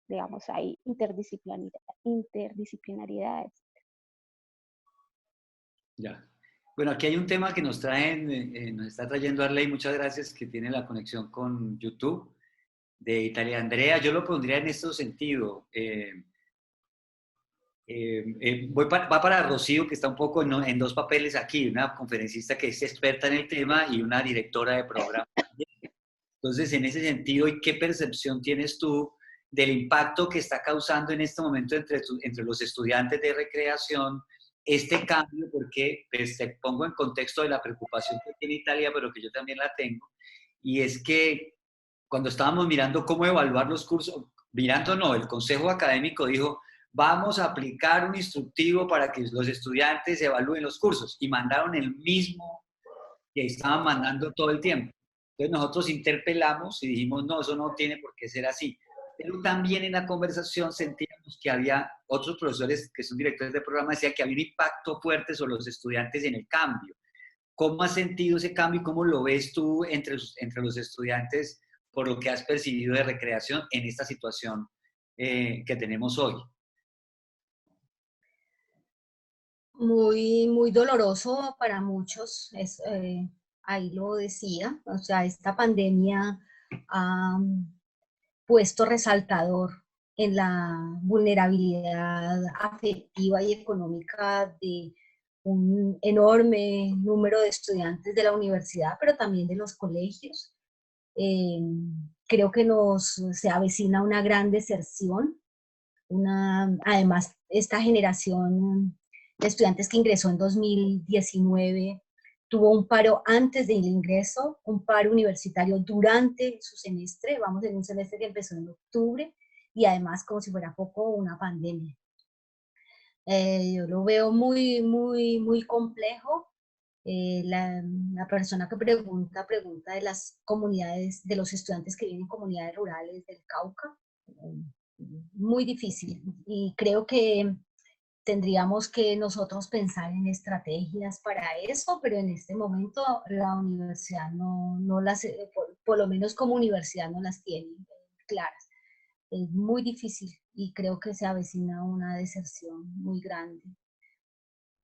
digamos, hay interdisciplinariedad. Ya. Bueno, aquí hay un tema que nos traen, nos está trayendo Arley, muchas gracias, que tiene la conexión con YouTube, de Italia Andrea. Yo lo pondría en este sentido. Va para Rocío, que está un poco en dos papeles aquí, una conferencista que es experta en el tema y una directora de programa. Entonces, en ese sentido, ¿y qué percepción tienes tú del impacto que está causando en este momento entre los estudiantes de recreación este cambio? Porque pues, te pongo en contexto de la preocupación que tiene Italia, pero que yo también la tengo, y es que cuando estábamos mirando cómo evaluar los cursos, mirando no, el Consejo Académico dijo, vamos a aplicar un instructivo para que los estudiantes evalúen los cursos, y mandaron el mismo que estaban mandando todo el tiempo. Entonces nosotros interpelamos y dijimos, no, eso no tiene por qué ser así. Pero también en la conversación sentíamos que había otros profesores que son directores de programa, decían que había un impacto fuerte sobre los estudiantes en el cambio. ¿Cómo has sentido ese cambio y cómo lo ves tú entre los estudiantes por lo que has percibido de recreación en esta situación que tenemos hoy? Muy doloroso para muchos, ahí lo decía, o sea, esta pandemia ha puesto resaltador en la vulnerabilidad afectiva y económica de un enorme número de estudiantes de la universidad, pero también de los colegios. Creo que se avecina una gran deserción. Además, esta generación de estudiantes que ingresó en 2019 tuvo un paro antes del ingreso, un paro universitario durante su semestre, vamos en un semestre que empezó en octubre, y además, como si fuera poco, una pandemia. Yo lo veo muy, muy, muy complejo. La persona que pregunta de las comunidades, de los estudiantes que viven en comunidades rurales del Cauca. Muy difícil, y creo que tendríamos que nosotros pensar en estrategias para eso, pero en este momento la universidad no las, por lo menos como universidad no las tiene claras. Es muy difícil y creo que se avecina una deserción muy grande.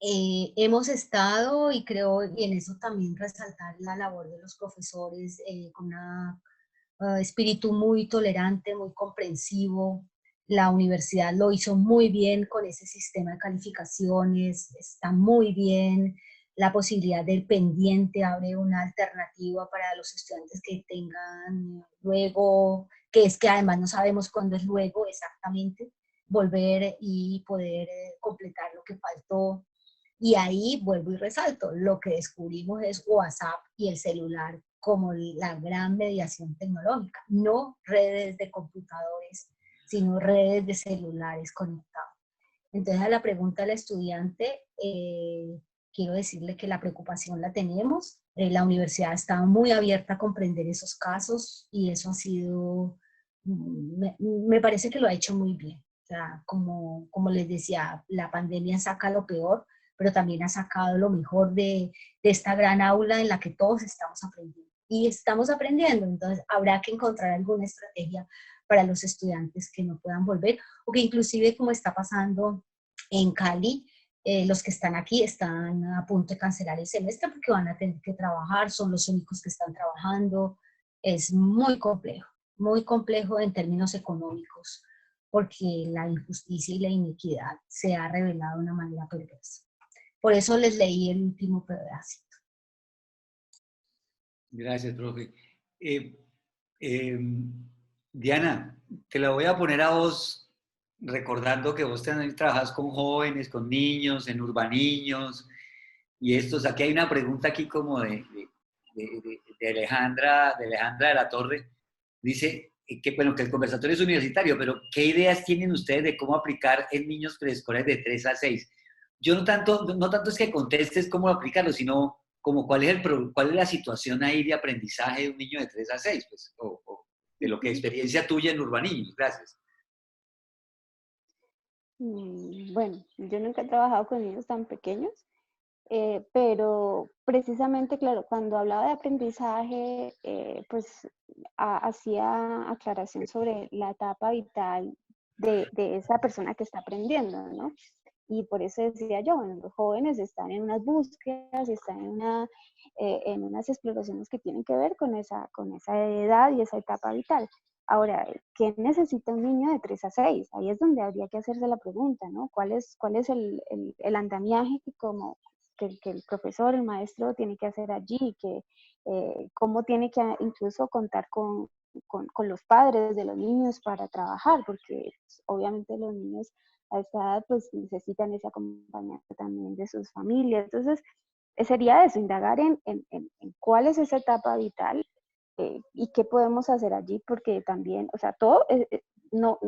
Hemos estado, y creo, y en eso también resaltar la labor de los profesores, con un espíritu muy tolerante, muy comprensivo. La universidad lo hizo muy bien con ese sistema de calificaciones, está muy bien. La posibilidad del pendiente abre una alternativa para los estudiantes que tengan luego, que es que además no sabemos cuándo es luego exactamente, volver y poder completar lo que faltó. Y ahí vuelvo y resalto, lo que descubrimos es WhatsApp y el celular como la gran mediación tecnológica, no redes de computadores, sino redes de celulares conectados. Entonces, a la pregunta del estudiante, quiero decirle que la preocupación la tenemos. La universidad está muy abierta a comprender esos casos y eso ha sido, me parece que lo ha hecho muy bien. O sea, como les decía, la pandemia saca lo peor, pero también ha sacado lo mejor de esta gran aula en la que todos estamos aprendiendo. Y estamos aprendiendo, entonces habrá que encontrar alguna estrategia para los estudiantes que no puedan volver, o que inclusive, como está pasando en Cali, los que están aquí están a punto de cancelar el semestre porque van a tener que trabajar, son los únicos que están trabajando. Es muy complejo en términos económicos, porque la injusticia y la iniquidad se ha revelado de una manera perversa. Por eso les leí el último pedacito. Gracias, profe. Diana, te la voy a poner a vos, recordando que vos también trabajas con jóvenes, con niños, en urbaniños, y estos. Aquí hay una pregunta aquí como de Alejandra de la Torre. Dice que, bueno, que el conversatorio es universitario, pero ¿qué ideas tienen ustedes de cómo aplicar en niños preescolares de 3 a 6? Yo no tanto es que contestes cómo aplicarlo, sino como cuál es la situación ahí de aprendizaje de un niño de 3 a 6, pues, o de lo que experiencia tuya en urbaniños. Gracias. Bueno, yo nunca he trabajado con niños tan pequeños, pero precisamente, claro, cuando hablaba de aprendizaje, pues hacía aclaración sobre la etapa vital de esa persona que está aprendiendo, ¿no? Y por eso decía yo, bueno, los jóvenes están en unas búsquedas, están en unas exploraciones que tienen que ver con esa edad y esa etapa vital. Ahora, ¿qué necesita un niño de 3 a 6? Ahí es donde habría que hacerse la pregunta, ¿no? ¿Cuál es el andamiaje que el profesor, el maestro tiene que hacer allí? ¿Cómo tiene que incluso contar con los padres de los niños para trabajar? Porque pues, obviamente los niños a esta edad pues necesitan ese acompañamiento también de sus familias. Entonces, sería eso, indagar en cuál es esa etapa vital y qué podemos hacer allí, porque también, o sea, todo, no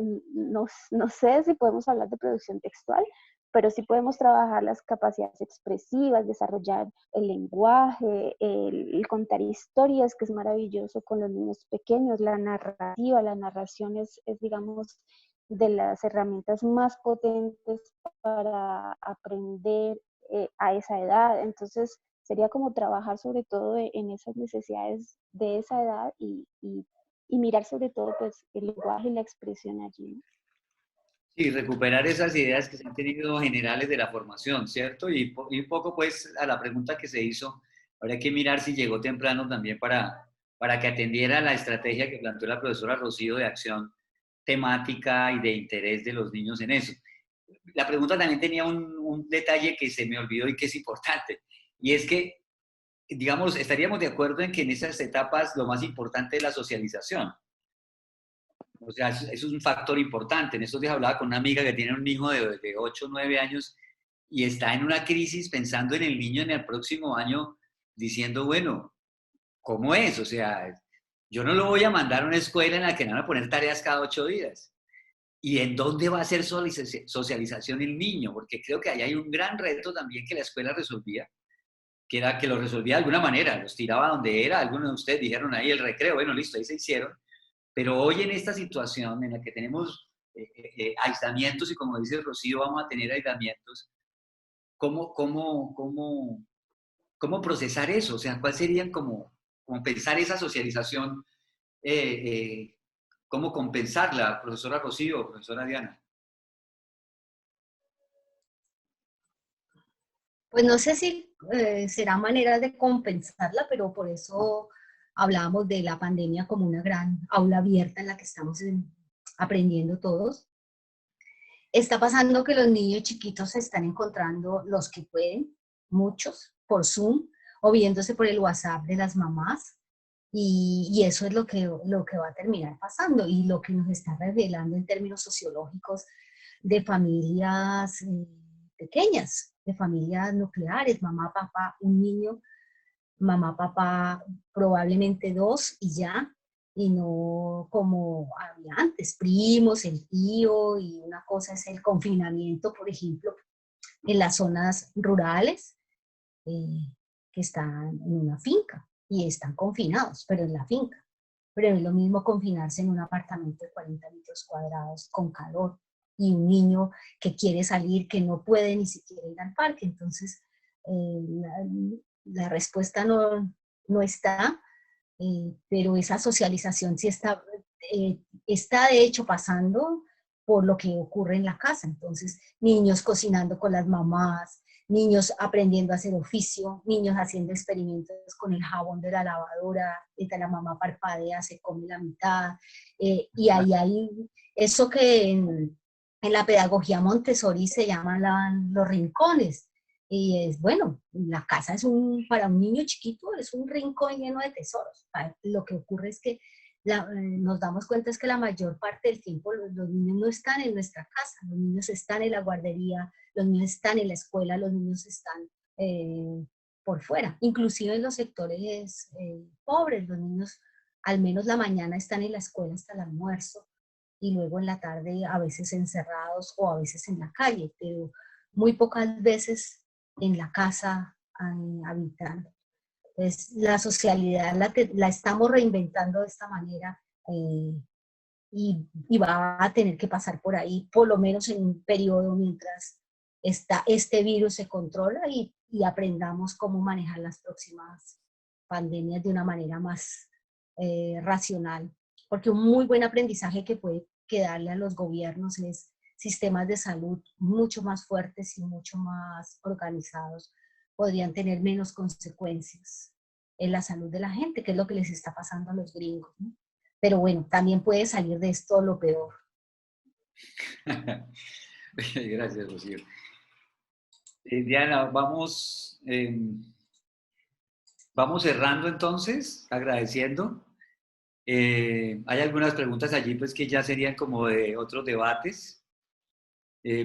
sé si podemos hablar de producción textual, pero sí podemos trabajar las capacidades expresivas, desarrollar el lenguaje, el contar historias, que es maravilloso con los niños pequeños, la narrativa, la narración es digamos, de las herramientas más potentes para aprender a esa edad. Entonces, sería como trabajar sobre todo en esas necesidades de esa edad y mirar sobre todo pues el lenguaje y la expresión allí, ¿no? Sí, recuperar esas ideas que se han tenido generales de la formación, ¿cierto? Y un poco, pues, a la pregunta que se hizo, habría que mirar si llegó temprano también para para que atendiera la estrategia que planteó la profesora Rocío de acción temática y de interés de los niños en eso. La pregunta también tenía un detalle que se me olvidó y que es importante, y es que, digamos, estaríamos de acuerdo en que en esas etapas lo más importante es la socialización. O sea, eso es un factor importante. En estos días hablaba con una amiga que tiene un hijo de 8 o 9 años y está en una crisis pensando en el niño en el próximo año, diciendo, bueno, ¿cómo es? O sea, yo no lo voy a mandar a una escuela en la que me van a poner tareas cada 8 días. ¿Y en dónde va a ser socialización el niño? Porque creo que ahí hay un gran reto también que la escuela resolvía, que era que lo resolvía de alguna manera, los tiraba donde era, algunos de ustedes dijeron ahí el recreo, bueno, listo, ahí se hicieron, pero hoy en esta situación en la que tenemos aislamientos y como dice Rocío, vamos a tener aislamientos, ¿cómo procesar eso? O sea, ¿cuál sería como pensar esa socialización, cómo compensarla, profesora Rocío, profesora Diana? Pues no sé si será manera de compensarla, pero por eso hablábamos de la pandemia como una gran aula abierta en la que estamos aprendiendo todos. Está pasando que los niños chiquitos se están encontrando, los que pueden, muchos, por Zoom o viéndose por el WhatsApp de las mamás. Y eso es lo que va a terminar pasando y lo que nos está revelando en términos sociológicos de familias pequeñas, de familias nucleares, mamá, papá, un niño, mamá, papá, probablemente dos y ya, y no como había antes, primos, el tío, y una cosa es el confinamiento, por ejemplo, en las zonas rurales, que están en una finca y están confinados, pero en la finca. Pero es lo mismo confinarse en un apartamento de 40 metros cuadrados con calor y un niño que quiere salir, que no puede ni siquiera ir al parque. Entonces, la respuesta no está, pero esa socialización sí está de hecho pasando por lo que ocurre en la casa. Entonces, niños cocinando con las mamás, niños aprendiendo a hacer oficio, niños haciendo experimentos con el jabón de la lavadora, mientras la mamá parpadea, se come la mitad, y ahí hay eso que en la pedagogía Montessori se llaman los rincones, y es, bueno, la casa es para un niño chiquito es un rincón lleno de tesoros. Lo que ocurre es que nos damos cuenta es que la mayor parte del tiempo los niños no están en nuestra casa, los niños están en la guardería, los niños están en la escuela, los niños están por fuera, inclusive en los sectores pobres, los niños al menos la mañana están en la escuela hasta el almuerzo y luego en la tarde a veces encerrados o a veces en la calle, pero muy pocas veces en la casa habitando. Entonces, la socialidad la estamos reinventando de esta manera y va a tener que pasar por ahí, por lo menos en un periodo mientras este virus se controla y aprendamos cómo manejar las próximas pandemias de una manera más racional. Porque un muy buen aprendizaje que puede quedarle a los gobiernos es sistemas de salud mucho más fuertes y mucho más organizados. Podrían tener menos consecuencias en la salud de la gente, que es lo que les está pasando a los gringos, ¿no? Pero bueno, también puede salir de esto lo peor. Gracias, Rocío. Diana, vamos cerrando entonces, agradeciendo. Hay algunas preguntas allí pues que ya serían como de otros debates.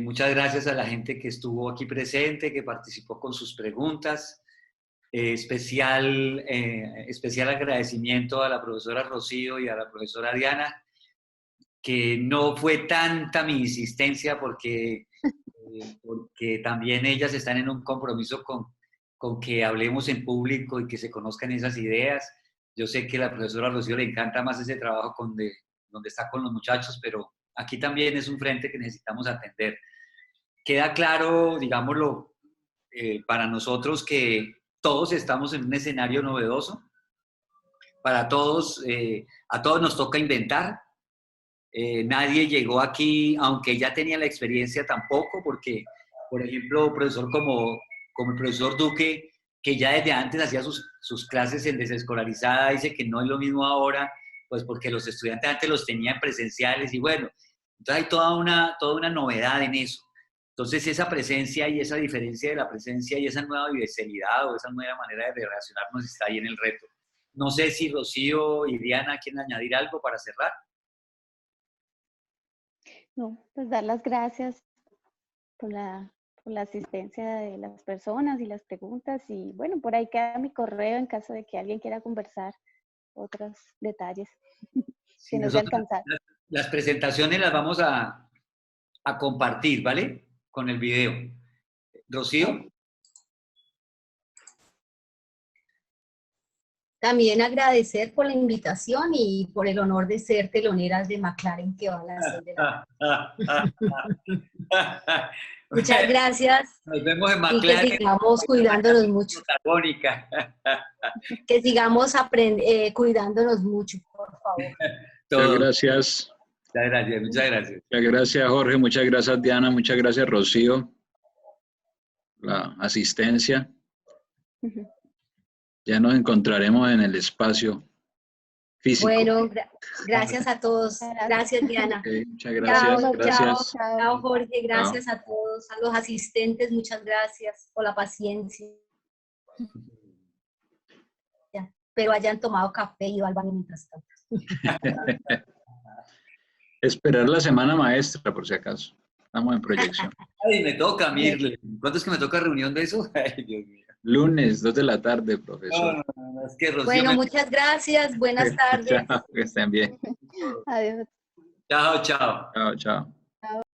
Muchas gracias a la gente que estuvo aquí presente, que participó con sus preguntas. Especial agradecimiento a la profesora Rocío y a la profesora Diana, que no fue tanta mi insistencia porque también ellas están en un compromiso con que hablemos en público y que se conozcan esas ideas. Yo sé que a la profesora Rocío le encanta más ese trabajo donde está con los muchachos, pero aquí también es un frente que necesitamos atender. Queda claro, digámoslo, para nosotros que todos estamos en un escenario novedoso. Para todos, a todos nos toca inventar. Nadie llegó aquí, aunque ya tenía la experiencia tampoco, porque, por ejemplo, profesor como el profesor Duque que ya desde antes hacía sus clases en desescolarizada, dice que no es lo mismo ahora, pues porque los estudiantes antes los tenían presenciales y bueno, entonces hay toda una novedad en eso. Entonces esa presencia y esa diferencia de la presencia y esa nueva diversidad o esa nueva manera de relacionarnos está ahí en el reto. No sé si Rocío y Diana quieren añadir algo para cerrar. No, pues dar las gracias por la asistencia de las personas y las preguntas. Y bueno, por ahí queda mi correo en caso de que alguien quiera conversar otros detalles Sí, que no se alcanzar. las presentaciones las vamos a compartir, ¿vale? Con el video. Rocío. También agradecer por la invitación y por el honor de ser teloneras de McLaren que van a las 6 de la tarde. Muchas gracias. Nos vemos en Y McLaren. que sigamos cuidándonos mucho. Protagónica. Que sigamos cuidándonos mucho, por favor. Muchas gracias. Muchas gracias, muchas gracias. Muchas gracias, Jorge. Muchas gracias, Diana. Muchas gracias, Rocío. La asistencia. Ya nos encontraremos en el espacio físico. Bueno, gracias a todos. Gracias, Diana. Okay, muchas gracias. Chao, Gracias. chao, Jorge. Gracias a todos. A los asistentes, muchas gracias por la paciencia. Pero hayan tomado café y ido al baño mientras tanto. Esperar la semana maestra, por si acaso. Estamos en proyección. Ay, me toca, Mirle. ¿Cuánto es que me toca reunión de eso? Ay, Dios mío. Lunes, 2 de la tarde, profesor. No, es que Rocío Bueno, muchas gracias. Buenas tardes. Chao, que estén bien. Adiós. Chao, chao. Chao, chao.